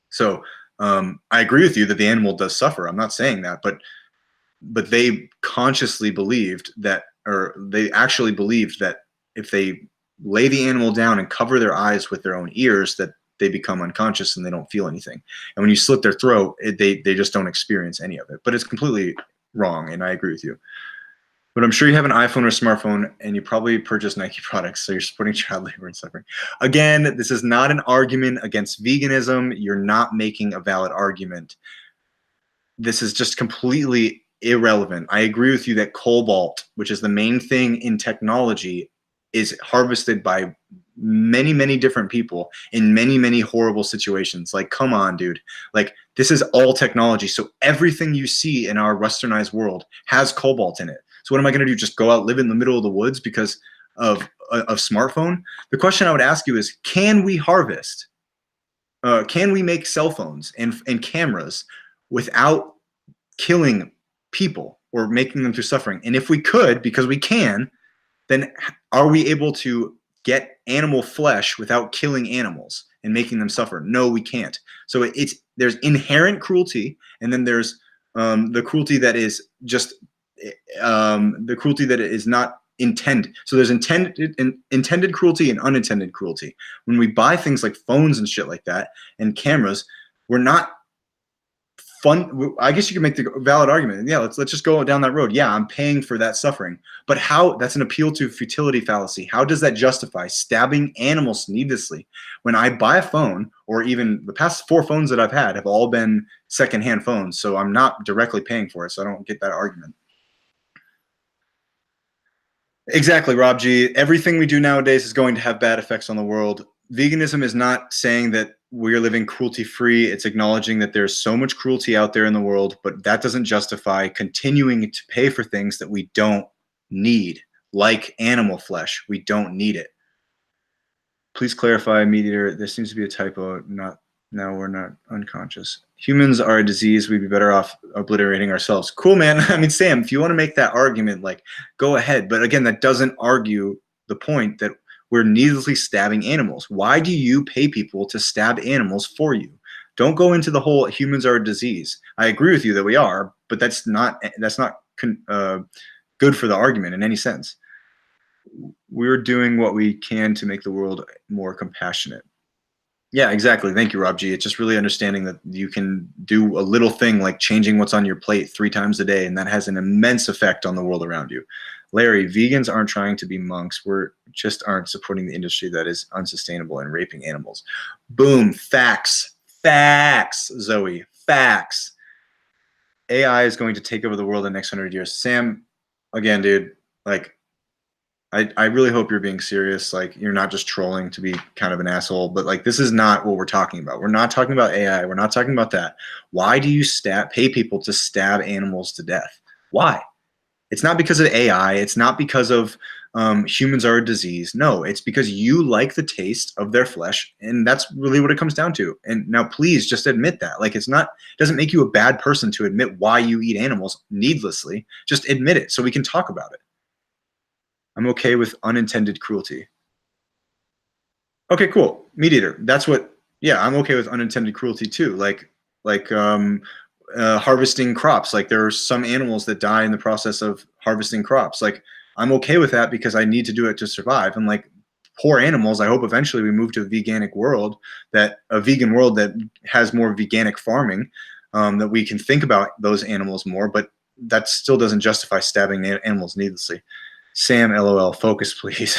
So I agree with you that the animal does suffer. I'm not saying that, but they consciously believed that, or they actually believed that if they lay the animal down and cover their eyes with their own ears, that they become unconscious and they don't feel anything. And when you slit their throat, they just don't experience any of it. But it's completely wrong, and I agree with you. But I'm sure you have an iPhone or smartphone, and you probably purchase Nike products, so you're supporting child labor and suffering. Again, this is not an argument against veganism. You're not making a valid argument. This is just completely irrelevant. I agree with you that cobalt, which is the main thing in technology, is harvested by many, many different people in many, many horrible situations. Like, come on, dude. Like, this is all technology. So everything you see in our westernized world has cobalt in it. So what am I going to do? Just go out, live in the middle of the woods because of a smartphone? The question I would ask you is, can we harvest? Can we make cell phones and cameras without killing people or making them through suffering? And if we could, because we can, then are we able to get animal flesh without killing animals and making them suffer? No, we can't. So there's inherent cruelty, and then there's the cruelty that is just the cruelty that is not intended. So there's intended cruelty and unintended cruelty. When we buy things like phones and shit like that and cameras, we're not fun. I guess you can make the valid argument. Yeah, let's just go down that road. Yeah, I'm paying for that suffering. But how? That's an appeal to futility fallacy. How does that justify stabbing animals needlessly? When I buy a phone, or even the past 4 phones that I've had have all been secondhand phones, so I'm not directly paying for it, so I don't get that argument. Exactly, Rob G. Everything we do nowadays is going to have bad effects on the world. Veganism is not saying that we're living cruelty free. It's acknowledging that there's so much cruelty out there in the world, but that doesn't justify continuing to pay for things that we don't need, like animal flesh. We don't need it. Please clarify, Meteor. There seems to be a typo. Not now. We're not unconscious. Humans are a disease. We'd be better off obliterating ourselves. Cool, man. I mean, Sam, if you want to make that argument, like, go ahead. But again, that doesn't argue the point that we're needlessly stabbing animals. Why do you pay people to stab animals for you? Don't go into the whole humans are a disease. I agree with you that we are, but that's not good for the argument in any sense. We're doing what we can to make the world more compassionate. Yeah, exactly. Thank you, Rob G. It's just really understanding that you can do a little thing like changing what's on your plate 3 times a day, and that has an immense effect on the world around you. Larry, vegans aren't trying to be monks. We're just aren't supporting the industry that is unsustainable and raping animals. Boom. Facts. Facts, Zoe. Facts. AI is going to take over the world in the next 100 years. Sam, again, dude, like, I really hope you're being serious. Like, you're not just trolling to be kind of an asshole, but like, this is not what we're talking about. We're not talking about AI. We're not talking about that. Why do you pay people to stab animals to death? Why? It's not because of AI. It's not because of humans are a disease. No, it's because you like the taste of their flesh, and that's really what it comes down to. And now, please just admit that. Like, it doesn't make you a bad person to admit why you eat animals needlessly. Just admit it so we can talk about it. I'm okay with unintended cruelty. Okay, cool. Meat eater. That's what. Yeah, I'm okay with unintended cruelty too. Like harvesting crops. Like, there are some animals that die in the process of harvesting crops. Like, I'm okay with that because I need to do it to survive. And like, poor animals, I hope eventually we move to a vegan world that has more veganic farming, that we can think about those animals more. But that still doesn't justify stabbing animals needlessly. Sam, LOL, focus, please.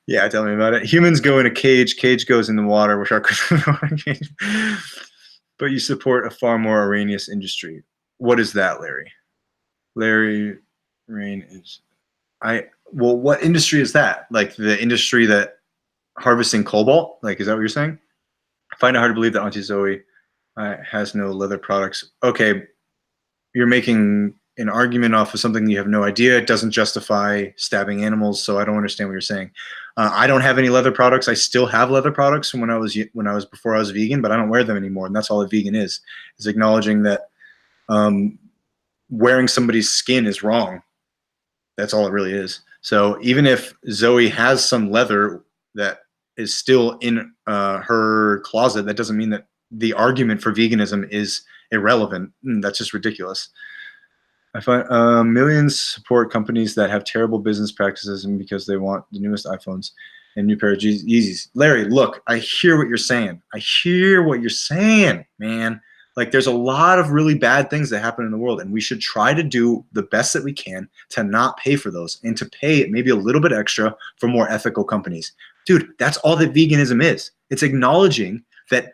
Yeah, tell me about it. Humans go in a cage. Cage goes in the water. Which are but you support a far more erroneous industry. What is that, Larry? Larry Rain is well, what industry is that? Like the industry that harvesting cobalt? Like, is that what you're saying? I find it hard to believe that Auntie Zoe has no leather products. Okay, you're making an argument off of something you have no idea. It doesn't justify stabbing animals, so I don't understand what you're saying. I don't have any leather products. I still have leather products from before I was vegan, but I don't wear them anymore, and that's all a vegan is acknowledging that wearing somebody's skin is wrong. That's all it really is. So even if Zoe has some leather that is still in her closet, that doesn't mean that the argument for veganism is irrelevant. That's just ridiculous. I find millions support companies that have terrible business practices and because they want the newest iPhones and new pair of Yeezys. Larry, look, I hear what you're saying. I hear what you're saying, man. Like, there's a lot of really bad things that happen in the world, and we should try to do the best that we can to not pay for those and to pay maybe a little bit extra for more ethical companies. Dude, that's all that veganism is. It's acknowledging that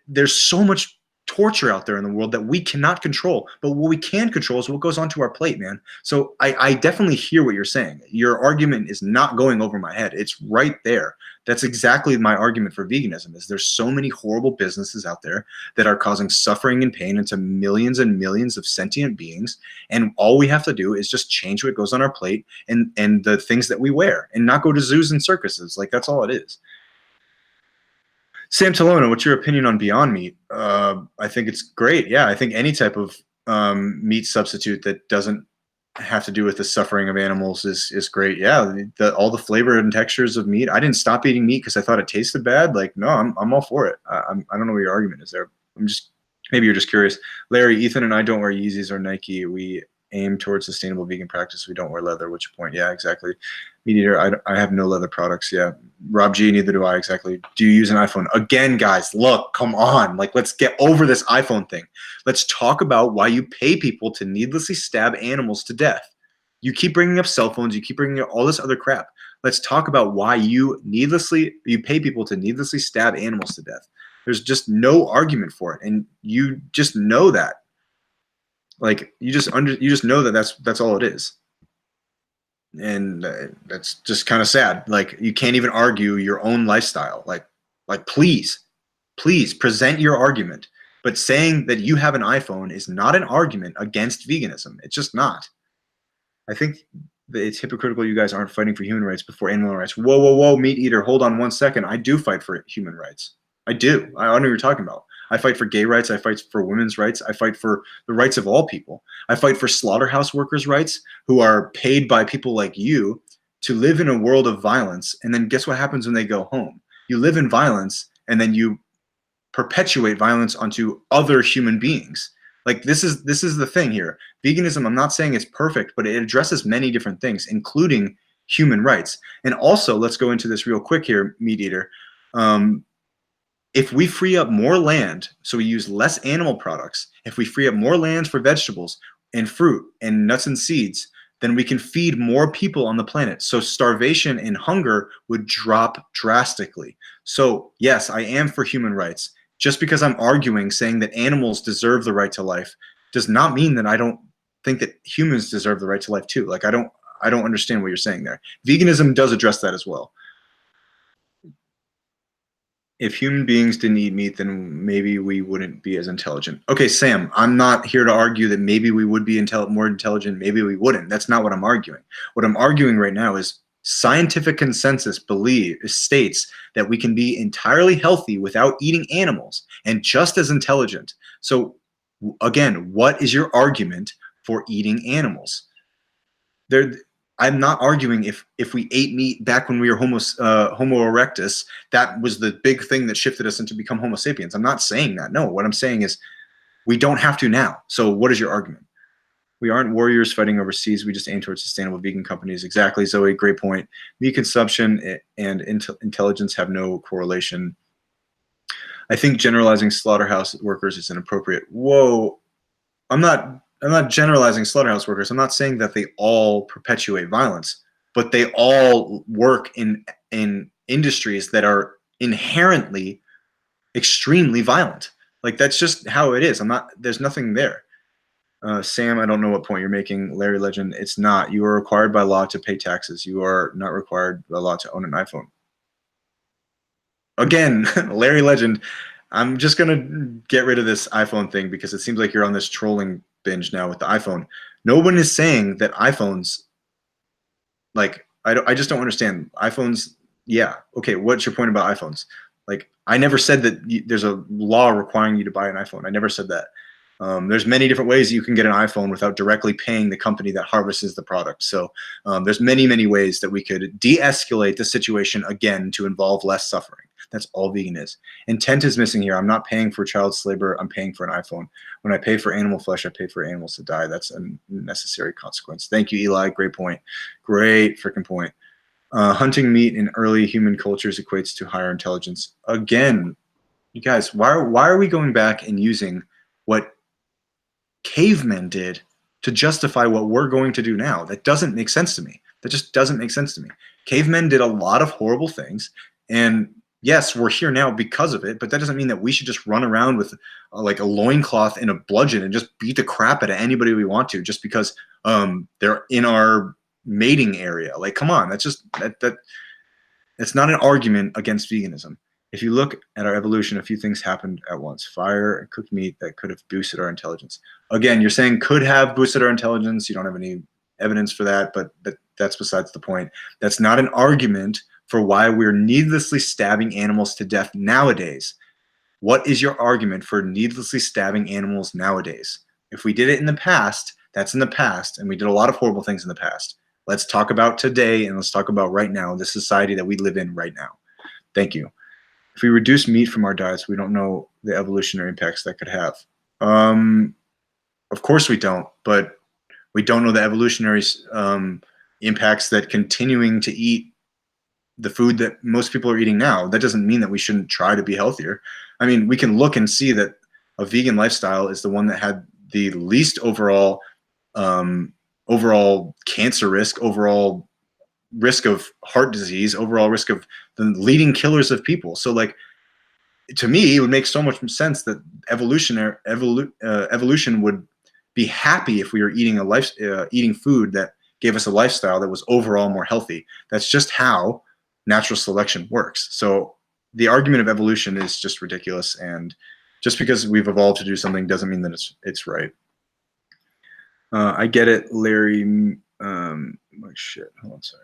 there's so much torture out there in the world that we cannot control, but what we can control is what goes onto our plate, man. So I definitely hear what you're saying. Your argument is not going over my head. It's right there. That's exactly my argument for veganism. Is there's so many horrible businesses out there that are causing suffering and pain into millions and millions of sentient beings, and all we have to do is just change what goes on our plate and the things that we wear, and not go to zoos and circuses. Like, that's all it is. Sam Talona, what's your opinion on Beyond Meat? I think it's great. Yeah, I think any type of meat substitute that doesn't have to do with the suffering of animals is great. Yeah, all the flavor and textures of meat. I didn't stop eating meat because I thought it tasted bad. Like, no, I'm all for it. I don't know what your argument is there. Maybe you're just curious. Larry, Ethan and I don't wear Yeezys or Nike. We aim towards sustainable vegan practice. We don't wear leather. What's your point? Yeah, exactly. Meat eater, I have no leather products. Yeah. Rob G, neither do I. Exactly. Do you use an iPhone? Again, guys, look, come on. Like, let's get over this iPhone thing. Let's talk about why you pay people to needlessly stab animals to death. You keep bringing up cell phones. You keep bringing up all this other crap. Let's talk about why you pay people to needlessly stab animals to death. There's just no argument for it, and you just know that. Like, you just know that that's all it is. And that's just kind of sad. Like, you can't even argue your own lifestyle. Like, Like, please present your argument. But saying that you have an iPhone is not an argument against veganism. It's just not. I think that it's hypocritical you guys aren't fighting for human rights before animal rights. Whoa, whoa, whoa, meat eater, hold on 1 second. I do fight for human rights. I do. I don't know what you're talking about. I fight for gay rights. I fight for women's rights. I fight for the rights of all people. I fight for slaughterhouse workers' rights who are paid by people like you to live in a world of violence. And then guess what happens when they go home? You live in violence, and then you perpetuate violence onto other human beings. Like, this is the thing here. Veganism, I'm not saying it's perfect, but it addresses many different things, including human rights. And also, let's go into this real quick here, meat eater. If we free up more land, so we use less animal products, if we free up more land for vegetables and fruit and nuts and seeds, then we can feed more people on the planet. So starvation and hunger would drop drastically. So yes, I am for human rights. Just because I'm arguing, saying that animals deserve the right to life, does not mean that I don't think that humans deserve the right to life too. Like, I don't understand what you're saying there. Veganism does address that as well. If human beings didn't eat meat, then maybe we wouldn't be as intelligent. Okay, Sam, I'm not here to argue that maybe we would be more intelligent, maybe we wouldn't. That's not what I'm arguing. What I'm arguing right now is scientific consensus states that we can be entirely healthy without eating animals and just as intelligent. So again, what is your argument for eating animals? I'm not arguing if we ate meat back when we were Homo erectus, that was the big thing that shifted us into become Homo sapiens. I'm not saying that. No, what I'm saying is we don't have to now. So what is your argument? We aren't warriors fighting overseas. We just aim towards sustainable vegan companies. Exactly, Zoe, great point. Meat consumption and intelligence have no correlation. I think generalizing slaughterhouse workers is inappropriate. Whoa, I'm not generalizing slaughterhouse workers. I'm not saying that they all perpetuate violence, but they all work in industries that are inherently extremely violent. Like, that's just how it is. There's nothing there. Sam, I don't know what point you're making. Larry Legend, it's not. You are required by law to pay taxes. You are not required by law to own an iPhone. Again, Larry Legend, I'm just going to get rid of this iPhone thing because it seems like you're on this trolling binge now with the iPhone. No one is saying that iPhones, like, I just don't understand. iPhones, yeah. Okay, what's your point about iPhones? Like, I never said that there's a law requiring you to buy an iPhone. I never said that. There's many different ways you can get an iPhone without directly paying the company that harvests the product. So there's many ways that we could de-escalate the situation again to involve less suffering. That's all vegan is. Intent is missing here. I'm not paying for child labor. I'm paying for an iPhone. When I pay for animal flesh, I pay for animals to die. That's a necessary consequence. Thank you, Eli. Great point. Great freaking point. Hunting meat in early human cultures equates to higher intelligence. Again, you guys, why are we going back and using what cavemen did to justify what we're going to do now? That doesn't make sense to me. That just doesn't make sense to me. Cavemen did a lot of horrible things, and yes, we're here now because of it, but that doesn't mean that we should just run around with like a loincloth and a bludgeon and just beat the crap out of anybody we want to just because they're in our mating area. Like, come on, that's just that's not an argument against veganism. If you look at our evolution, a few things happened at once. Fire and cooked meat that could have boosted our intelligence. Again, you're saying could have boosted our intelligence. You don't have any evidence for that, but that's besides the point. That's not an argument for why we're needlessly stabbing animals to death nowadays. What is your argument for needlessly stabbing animals nowadays? If we did it in the past, that's in the past, and we did a lot of horrible things in the past. Let's talk about today, and let's talk about right now, the society that we live in right now. Thank you. If we reduce meat from our diets, we don't know the evolutionary impacts that could have. Of course we don't, but we don't know the evolutionary impacts that continuing to eat the food that most people are eating now. That doesn't mean that we shouldn't try to be healthier. I mean, we can look and see that a vegan lifestyle is the one that had the least overall cancer risk, overall risk of heart disease, overall risk of the leading killers of people. So, like, to me, it would make so much sense that evolution would be happy if we were eating eating food that gave us a lifestyle that was overall more healthy. That's just how natural selection works. So the argument of evolution is just ridiculous, and just because we've evolved to do something doesn't mean that it's right. I get it, Larry. Shit. Hold on, sorry.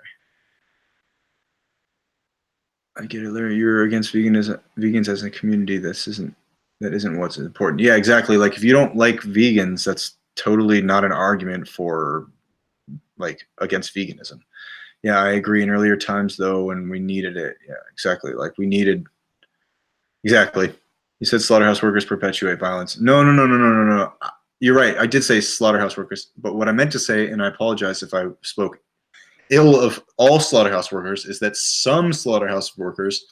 I get it, Larry. You're against vegans as a community. That isn't what's important. Yeah, exactly. Like if you don't like vegans, that's totally not an argument for like against veganism. Yeah, I agree. In earlier times, though, when we needed it, yeah, exactly. Like we needed, exactly. You said slaughterhouse workers perpetuate violence. No, no, no, no, no, no, no. You're right. I did say slaughterhouse workers, but what I meant to say, and I apologize if I spoke ill of all slaughterhouse workers, is that some slaughterhouse workers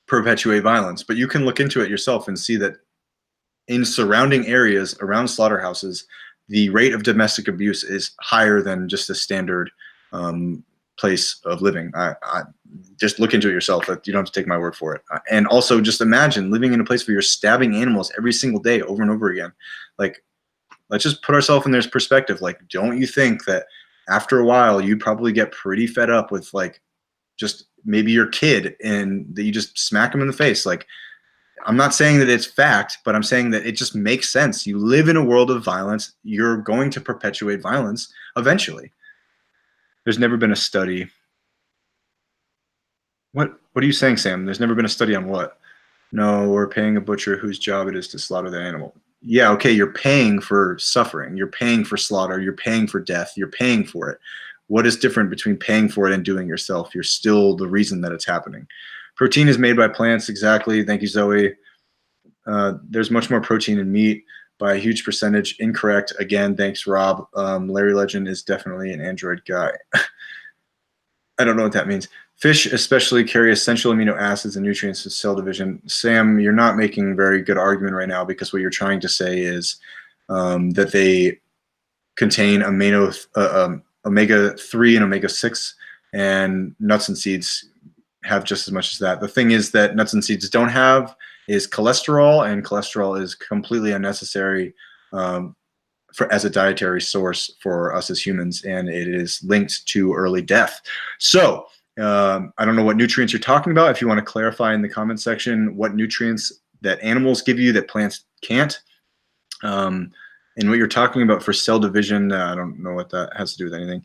perpetuate violence. But you can look into it yourself and see that in surrounding areas around slaughterhouses, the rate of domestic abuse is higher than just a standard place of living. I just look into it yourself. You don't have to take my word for it. And also just imagine living in a place where you're stabbing animals every single day over and over again. Like, let's just put ourselves in their perspective. Like, don't you think that after a while you'd probably get pretty fed up with like just maybe your kid and that you just smack them in the face? Like, I'm not saying that it's fact, but I'm saying that it just makes sense. You live in a world of violence. You're going to perpetuate violence eventually. There's never been a study. What are you saying, Sam? There's never been a study on what? No, we're paying a butcher whose job it is to slaughter the animal. Yeah, okay, you're paying for suffering. You're paying for slaughter. You're paying for death. You're paying for it. What is different between paying for it and doing it yourself? You're still the reason that it's happening. Protein is made by plants, exactly. Thank you, Zoe. There's much more protein in meat by a huge percentage. Incorrect. Again, thanks, Rob. Larry Legend is definitely an Android guy. I don't know what that means. Fish especially carry essential amino acids and nutrients to cell division. Sam, you're not making a very good argument right now, because what you're trying to say is that they contain omega-3 and omega-6, and nuts and seeds have just as much as that. The thing is that nuts and seeds don't have is cholesterol, and cholesterol is completely unnecessary as a dietary source for us as humans, and it is linked to early death. So I don't know what nutrients you're talking about. If you want to clarify in the comment section what nutrients that animals give you that plants can't, and what you're talking about for cell division, I don't know what that has to do with anything.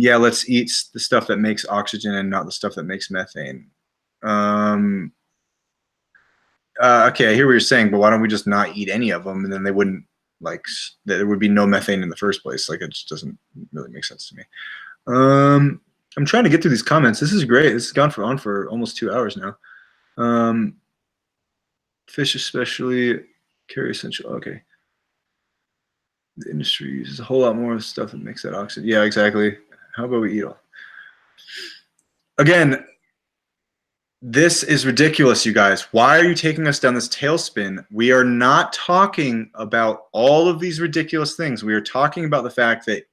Yeah, let's eat the stuff that makes oxygen and not the stuff that makes methane. Okay, I hear what you're saying, but why don't we just not eat any of them, and then they wouldn't, like, there would be no methane in the first place. Like, it just doesn't really make sense to me. I'm trying to get through these comments. This is great. This has gone on for almost 2 hours now. Fish especially carry essential. Okay. The industry uses a whole lot more stuff that makes that oxygen. Yeah, exactly. How about we eat all? Again, this is ridiculous, you guys. Why are you taking us down this tailspin? We are not talking about all of these ridiculous things. We are talking about the fact that,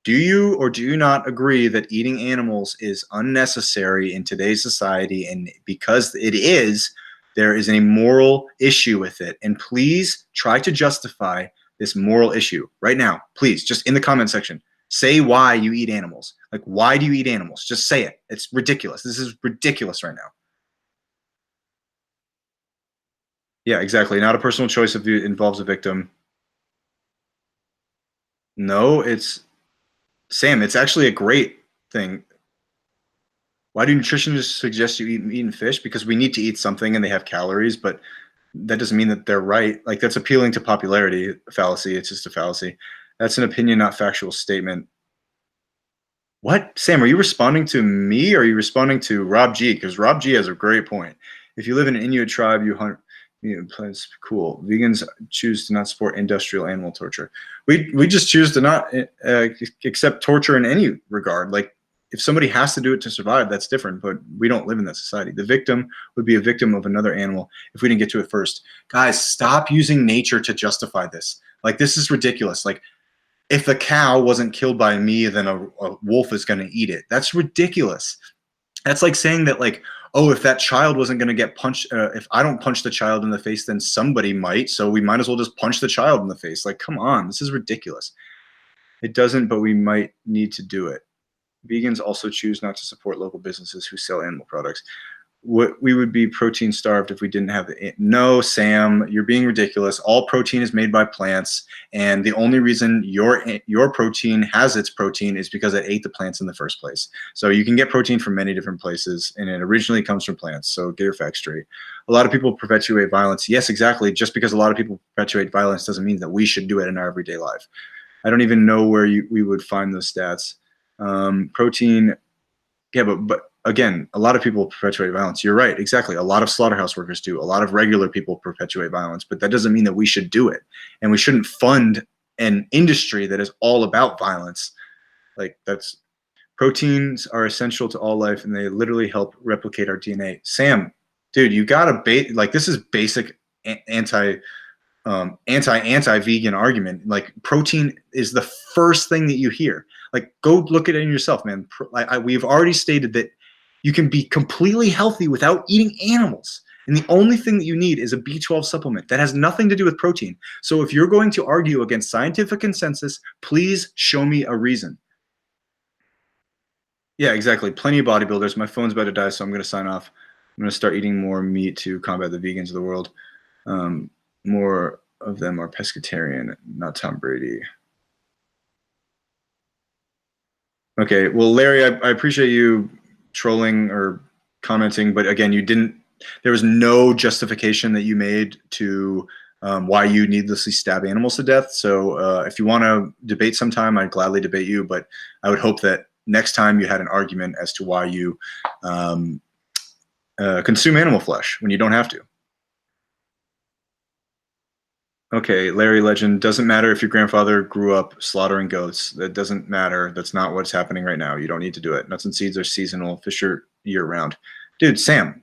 do you or do you not agree that eating animals is unnecessary in today's society? And because it is, there is a moral issue with it. And please try to justify this moral issue right now. Please, just in the comment section, say why you eat animals. Like, why do you eat animals? Just say it. It's ridiculous. This is ridiculous right now. Yeah, exactly. Not a personal choice if it involves a victim. No, it's Sam. It's actually a great thing. Why do nutritionists suggest you eating fish? Because we need to eat something and they have calories, but that doesn't mean that they're right. Like, that's appealing to popularity fallacy. It's just a fallacy. That's an opinion, not factual statement. What? Sam, are you responding to me or are you responding to Rob G? Because Rob G has a great point. If you live in an Inuit tribe, you hunt plants. Cool. Vegans choose to not support industrial animal torture. We just choose to not accept torture in any regard. Like, if somebody has to do it to survive, that's different, but we don't live in that society. The victim would be a victim of another animal if we didn't get to it first. Guys, stop using nature to justify this. Like, this is ridiculous. Like, if the cow wasn't killed by me, then a wolf is going to eat it. That's ridiculous. That's like saying that, like, oh, if that child wasn't going to get punched, if I don't punch the child in the face, then somebody might, so we might as well just punch the child in the face. Like, come on, this is ridiculous. It doesn't, but we might need to do it. Vegans also choose not to support local businesses who sell animal products. we would be protein starved if we didn't have it. No, Sam, you're being ridiculous. All protein is made by plants, and the only reason your protein has its protein is because it ate the plants in the first place. So you can get protein from many different places, and it originally comes from plants. So get your facts straight. A lot of people perpetuate violence. Yes, exactly. Just because a lot of people perpetuate violence doesn't mean that we should do it in our everyday life. I don't even know where we would find those stats. Protein, yeah, but again, a lot of people perpetuate violence. You're right, exactly. A lot of slaughterhouse workers do. A lot of regular people perpetuate violence, but that doesn't mean that we should do it. And we shouldn't fund an industry that is all about violence. Like that's proteins are essential to all life, and they literally help replicate our DNA. Sam, dude, you gotta like this is basic anti-vegan argument. Like protein is the first thing that you hear. Like go look at it in yourself, man. We've already stated that you can be completely healthy without eating animals. And the only thing that you need is a B12 supplement. That has nothing to do with protein. So if you're going to argue against scientific consensus, please show me a reason. Yeah, exactly. Plenty of bodybuilders. My phone's about to die, so I'm going to sign off. I'm going to start eating more meat to combat the vegans of the world. More of them are pescatarian, not Tom Brady. Okay, well, Larry, I appreciate you trolling or commenting, but again, there was no justification that you made to why you needlessly stab animals to death. So if you want to debate sometime, I'd gladly debate you, but I would hope that next time you had an argument as to why you consume animal flesh when you don't have to. Okay, Larry Legend, doesn't matter if your grandfather grew up slaughtering goats. That doesn't matter. That's not what's happening right now. You don't need to do it. Nuts and seeds are seasonal. Fish are year-round. Dude, Sam,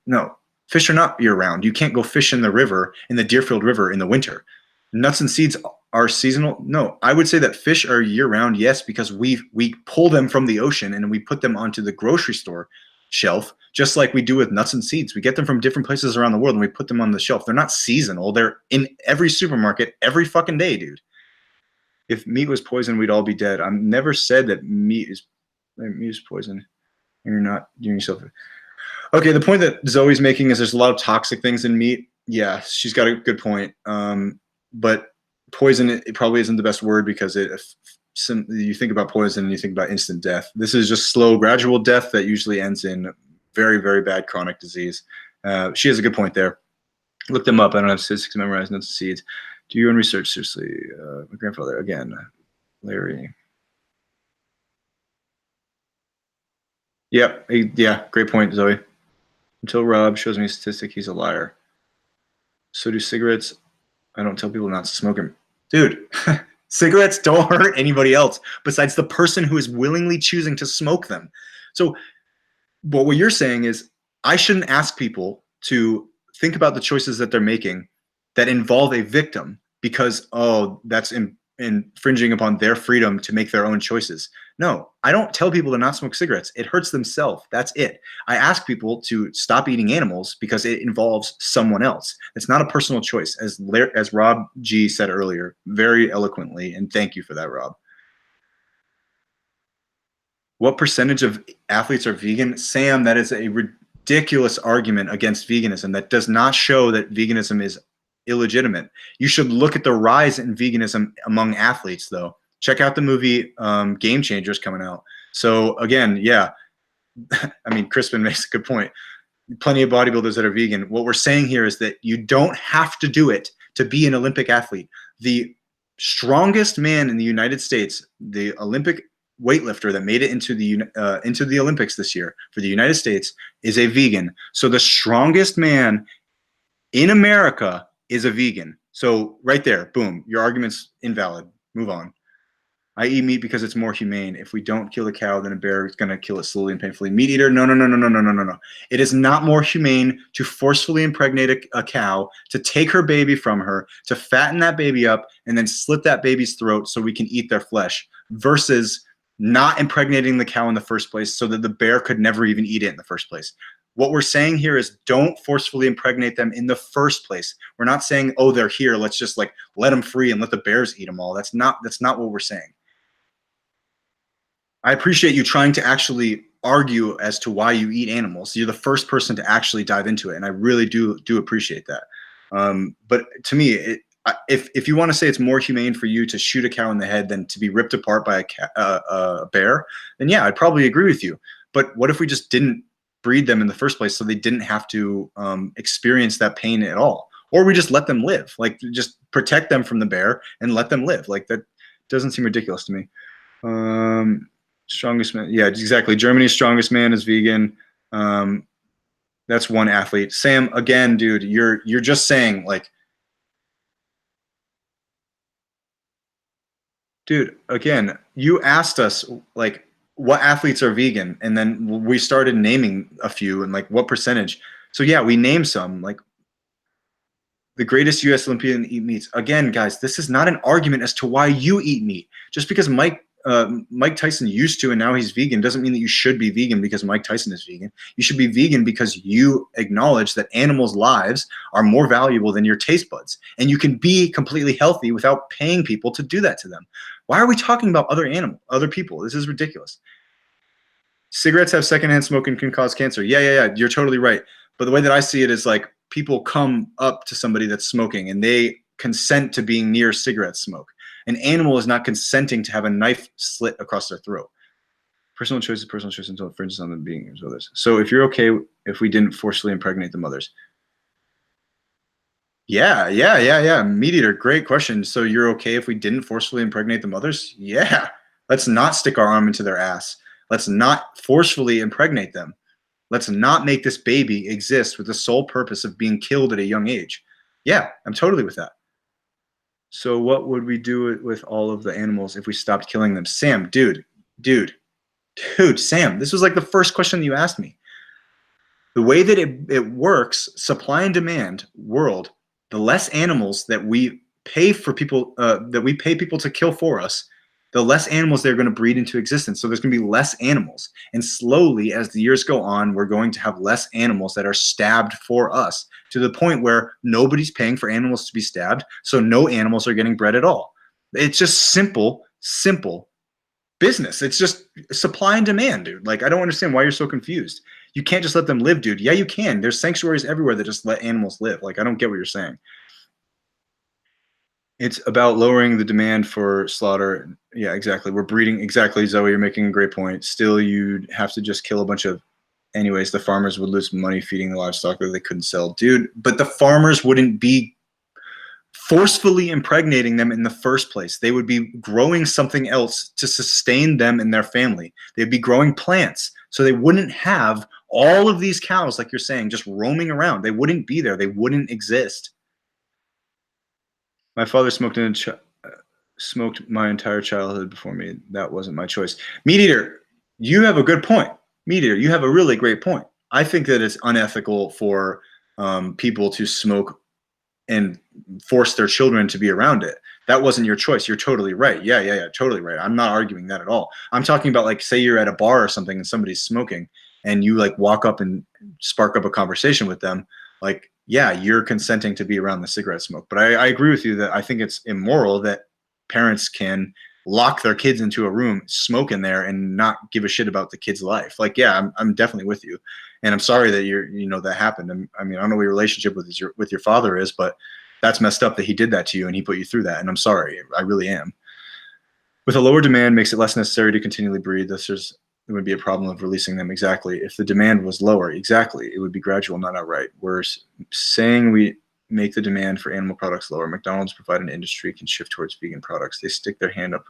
no, fish are not year-round. You can't go fish in the river, in the Deerfield River in the winter. Nuts and seeds are seasonal. No, I would say that fish are year-round, yes, because we pull them from the ocean and we put them onto the grocery store shelf, just like we do with nuts and seeds. We get them from different places around the world and we put them on the shelf. They're not seasonal. They're in every supermarket every fucking day, dude. If meat was poison, we'd all be dead. I've never said that meat is poison. You're not doing yourself. Okay, the point that Zoe's making is there's a lot of toxic things in meat. Yeah, she's got a good point. But poison, it probably isn't the best word because you think about poison and you think about instant death. This is just slow, gradual death that usually ends in very, very bad chronic disease. She has a good point there. Look them up. I don't have statistics memorized. Nuts and seeds. Do your own research. Seriously. My grandfather, again, Larry. Yep. Yeah, great point, Zoe. Until Rob shows me a statistic, he's a liar. So do cigarettes. I don't tell people not to smoke them. Dude, cigarettes don't hurt anybody else besides the person who is willingly choosing to smoke them. So what you're saying is I shouldn't ask people to think about the choices that they're making that involve a victim because, oh, that's infringing upon their freedom to make their own choices. No, I don't tell people to not smoke cigarettes. It hurts themselves. That's it. I ask people to stop eating animals because it involves someone else. It's not a personal choice, as Rob G said earlier, very eloquently, and thank you for that, Rob. What percentage of athletes are vegan? Sam, that is a ridiculous argument against veganism. That does not show that veganism is illegitimate. You should look at the rise in veganism among athletes, though. Check out the movie Game Changers coming out. So again, yeah, I mean, Crispin makes a good point. Plenty of bodybuilders that are vegan. What we're saying here is that you don't have to do it to be an Olympic athlete. The strongest man in the United States, the Olympic weightlifter that made it into the Olympics this year for the United States, is a vegan. So the strongest man in America is a vegan. So right there, boom, your argument's invalid. Move on. I eat meat because it's more humane. If we don't kill the cow, then a bear is going to kill it slowly and painfully. Meat eater, no. It is not more humane to forcefully impregnate a cow, to take her baby from her, to fatten that baby up, and then slit that baby's throat so we can eat their flesh, versus not impregnating the cow in the first place so that the bear could never even eat it in the first place. What we're saying here is don't forcefully impregnate them in the first place. We're not saying, oh, they're here, let's just like let them free and let the bears eat them all. That's not what we're saying. I appreciate you trying to actually argue as to why you eat animals. You're the first person to actually dive into it, and I really do appreciate that. But to me, if you want to say it's more humane for you to shoot a cow in the head than to be ripped apart by a bear, then yeah, I'd probably agree with you. But what if we just didn't breed them in the first place, so they didn't have to experience that pain at all? Or we just let them live, like just protect them from the bear and let them live. Like that doesn't seem ridiculous to me. Strongest man, yeah, exactly. Germany's strongest man is vegan. That's one athlete. Sam, again, dude, you're just saying like, dude, again, you asked us like what athletes are vegan, and then we started naming a few and like what percentage. So yeah, we named some like the greatest U.S. Olympian eat meats. Again, guys, this is not an argument as to why you eat meat. Just because Mike Tyson used to and now he's vegan doesn't mean that you should be vegan because Mike Tyson is vegan. You should be vegan because you acknowledge that animals' lives are more valuable than your taste buds, and you can be completely healthy without paying people to do that to them. Why are we talking about other people? This is ridiculous. Cigarettes have secondhand smoke and can cause cancer. Yeah. You're totally right. But the way that I see it is like people come up to somebody that's smoking and they consent to being near cigarette smoke. An animal is not consenting to have a knife slit across their throat. Personal choice is personal choice until it infringes on the being of others. So if you're okay if we didn't forcefully impregnate the mothers. Yeah. Meat eater, great question. So you're okay if we didn't forcefully impregnate the mothers? Yeah. Let's not stick our arm into their ass. Let's not forcefully impregnate them. Let's not make this baby exist with the sole purpose of being killed at a young age. Yeah, I'm totally with that. So what would we do with all of the animals if we stopped killing them? Sam, dude, Sam, this was like the first question you asked me. The way that it works, supply and demand world, the less animals that we pay for people to kill for us, the less animals they're going to breed into existence. So there's going to be less animals. And slowly, as the years go on, we're going to have less animals that are stabbed for us to the point where nobody's paying for animals to be stabbed. So no animals are getting bred at all. It's just simple business. It's just supply and demand, dude. Like, I don't understand why you're so confused. You can't just let them live, dude. Yeah, you can. There's sanctuaries everywhere that just let animals live. Like, I don't get what you're saying. It's about lowering the demand for slaughter. Yeah, exactly. We're breeding. Exactly, Zoe. You're making a great point. Still, you'd have to just kill a bunch of. Anyways, the farmers would lose money feeding the livestock that they couldn't sell, dude. But the farmers wouldn't be forcefully impregnating them in the first place. They would be growing something else to sustain them and their family. They'd be growing plants, so they wouldn't have all of these cows, like you're saying, just roaming around. They wouldn't be there. They wouldn't exist. My father smoked my entire childhood before me. That wasn't my choice. Meat eater, you have a good point. Meat eater, you have a really great point. I think that it's unethical for people to smoke and force their children to be around it. That wasn't your choice. You're totally right. Yeah, totally right. I'm not arguing that at all. I'm talking about like, say you're at a bar or something and somebody's smoking and you like walk up and spark up a conversation with them. Like, yeah, you're consenting to be around the cigarette smoke. But I agree with you that I think it's immoral that parents can lock their kids into a room, smoke in there, and not give a shit about the kid's life. Like, yeah, I'm definitely with you, and I'm sorry that that happened. I mean, I don't know what your relationship with your father is, but that's messed up that he did that to you and he put you through that. And I'm sorry, I really am. With a lower demand, makes it less necessary to continually breed. There would be a problem of releasing them. Exactly. If the demand was lower, exactly, it would be gradual, not outright. We're saying we make the demand for animal products lower. McDonald's provide an industry can shift towards vegan products. They stick their hand up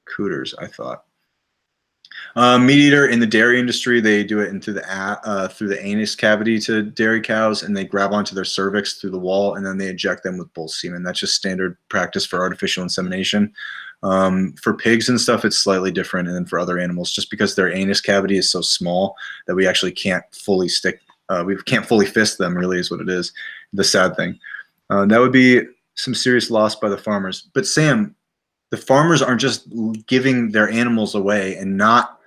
cooters, I thought. Meat eater in the dairy industry, they do it through the anus cavity to dairy cows, and they grab onto their cervix through the wall, and then they inject them with bull semen. That's just standard practice for artificial insemination. For pigs and stuff, it's slightly different, and then for other animals, just because their anus cavity is so small that we actually can't fully we can't fully fist them, really is what it is, the sad thing. That would be some serious loss by the farmers. But Sam, the farmers aren't just giving their animals away and not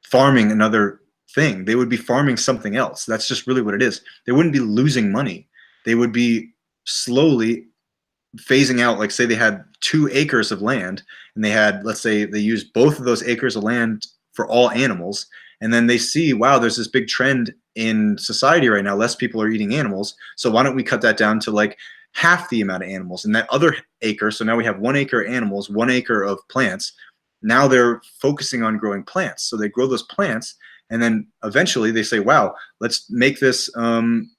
farming another thing. They would be farming something else. That's just really what it is. They wouldn't be losing money. They would be slowly phasing out, like say they had 2 acres of land and they had, let's say they used both of those acres of land for all animals, and then they see, wow, there's this big trend in society right now, less people are eating animals, so why don't we cut that down to like half the amount of animals, and that other acre, so now we have 1 acre animals, 1 acre of plants. Now they're focusing on growing plants, so they grow those plants, and then eventually they say, wow, let's make this an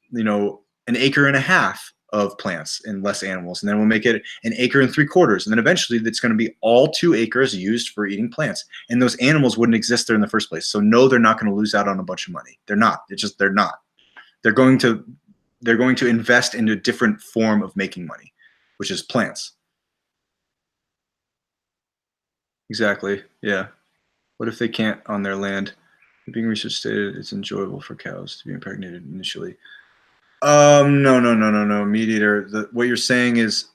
acre and a half of plants and less animals, and then we'll make it an acre and 3/4, and then eventually it's going to be all 2 acres used for eating plants, and those animals wouldn't exist there in the first place. So no, they're not going to lose out on a bunch of money. They're not. They're not. They're going to invest in a different form of making money, which is plants. Exactly. Yeah. What if they can't on their land? Being research stated it's enjoyable for cows to be impregnated initially. No, Meat Eater. What you're saying is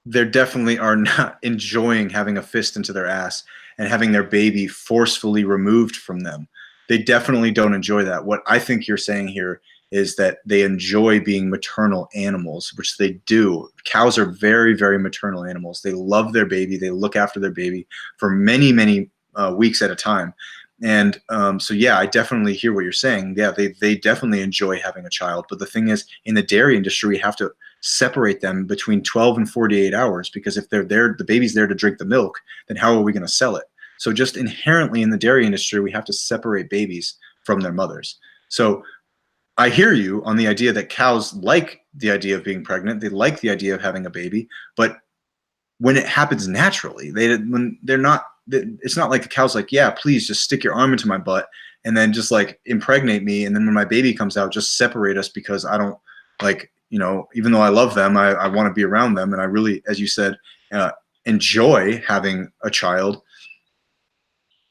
they definitely are not enjoying having a fist into their ass and having their baby forcefully removed from them. They definitely don't enjoy that. What I think you're saying here is that they enjoy being maternal animals, which they do. Cows are very, very maternal animals. They love their baby. They look after their baby for many, many weeks at a time. And so, yeah, I definitely hear what you're saying. Yeah, they definitely enjoy having a child. But the thing is, in the dairy industry, we have to separate them between 12 and 48 hours, because if they're there, the baby's there to drink the milk, then how are we going to sell it? So just inherently in the dairy industry, we have to separate babies from their mothers. So I hear you on the idea that cows like the idea of being pregnant. They like the idea of having a baby, but when it happens naturally, when they're not, it's not like the cow's like, yeah, please just stick your arm into my butt and then just like impregnate me. And then when my baby comes out, just separate us because I don't like, even though I love them, I want to be around them. And I really, as you said, enjoy having a child.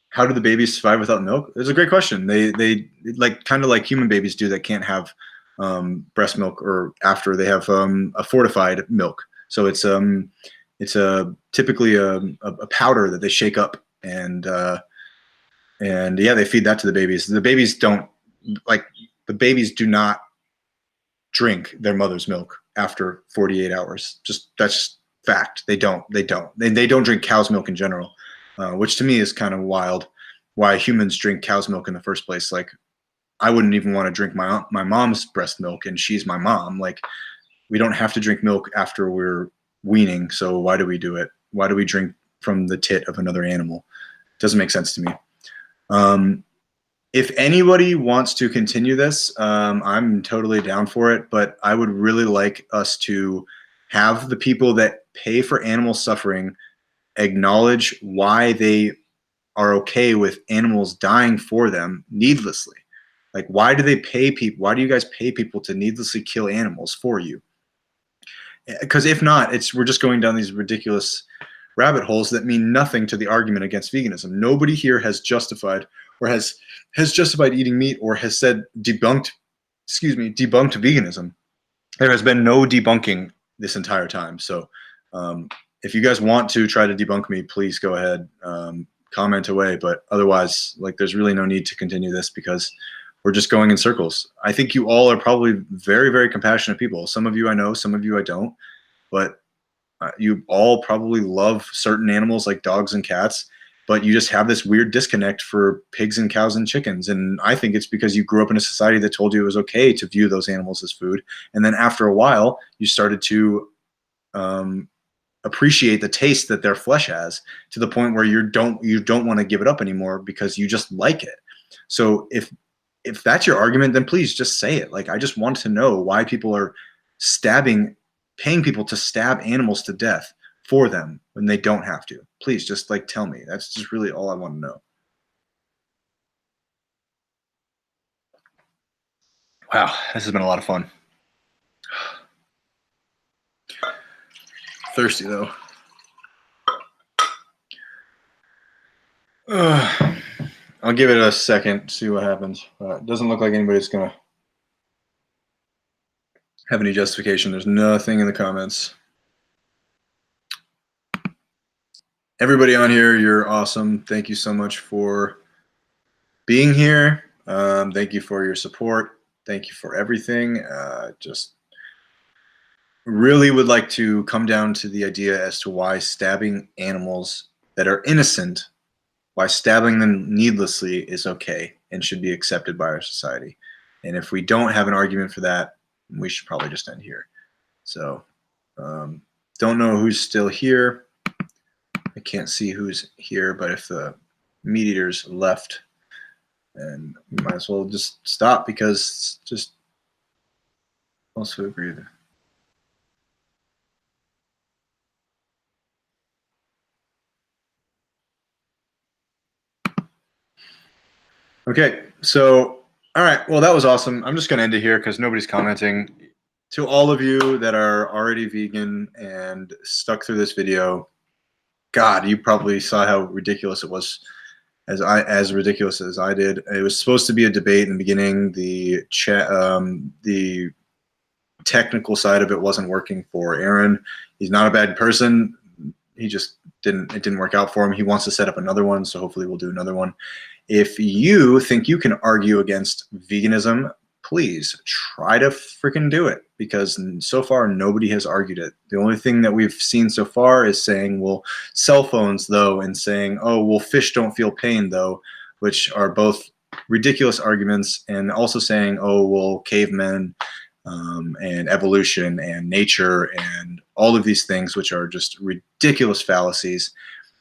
How do the babies survive without milk? It's a great question. They like kind of like human babies do that can't have breast milk, or after they have a fortified milk. So it's typically a powder that they shake up, and yeah, they feed that to the babies. The babies don't the babies do not drink their mother's milk after 48 hours. That's just fact. They don't drink cow's milk in general, which to me is kind of wild. Why humans drink cow's milk in the first place? Like, I wouldn't even want to drink my mom's breast milk, and she's my mom. Like, we don't have to drink milk after we're weaning, so why do we do it? Why do we drink from the tit of another animal? It doesn't make sense to me. If anybody wants to continue this, I'm totally down for it, but I would really like us to have the people that pay for animal suffering acknowledge why they are okay with animals dying for them needlessly. Like, why do they pay people? Why do you guys pay people to needlessly kill animals for you? Because if not, we're just going down these ridiculous rabbit holes that mean nothing to the argument against veganism. Nobody here has justified or has justified eating meat, or has said debunked veganism. There has been no debunking this entire time. So if you guys want to try to debunk me, please go ahead, comment away. But otherwise, like, there's really no need to continue this because we're just going in circles. I think you all are probably very, very compassionate people. Some of you I know, some of you I don't. But you all probably love certain animals like dogs and cats, but you just have this weird disconnect for pigs and cows and chickens. And I think it's because you grew up in a society that told you it was okay to view those animals as food. And then after a while, you started to appreciate the taste that their flesh has, to the point where you don't want to give it up anymore because you just like it. So if that's your argument, then please just say it. Like, I just want to know why people are paying people to stab animals to death for them when they don't have to. Please just tell me. That's just really all I want to know. Wow, this has been a lot of fun. Thirsty though. I'll give it a second, see what happens. It doesn't look like anybody's gonna have any justification. There's nothing in the comments. Everybody on here, you're awesome. Thank you so much for being here. Thank you for your support. Thank you for everything. really would like to come down to the idea as to why stabbing animals that are innocent, why stabbing them needlessly is okay and should be accepted by our society. And if we don't have an argument for that, we should probably just end here. So, don't know who's still here. I can't see who's here, but if the meat eaters left, then we might as well just stop, because just also agree there. Okay, so all right, well, that was awesome. I'm just gonna end it here because nobody's commenting. To all of you that are already vegan and stuck through this video, God, you probably saw how ridiculous it was, as ridiculous as I did. It was supposed to be a debate in the beginning. The technical side of it wasn't working for Aaron. He's not a bad person. He just it didn't work out for him. He wants to set up another one, so hopefully we'll do another one. If you think you can argue against veganism, please try to freaking do it, because so far nobody has argued it. The only thing that we've seen so far is saying, well, cell phones though, and saying, oh, well, fish don't feel pain though, which are both ridiculous arguments, and also saying, oh, well, cavemen and evolution and nature and all of these things, which are just ridiculous fallacies.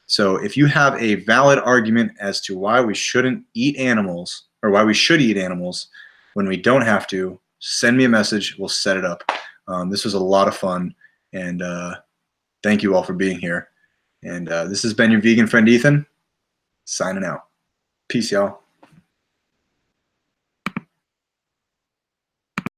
So if you have a valid argument as to why we shouldn't eat animals, or why we should eat animals when we don't have to, send me a message. We'll set it up. This was a lot of fun, and thank you all for being here. And this has been your vegan friend Ethan, signing out. Peace, y'all.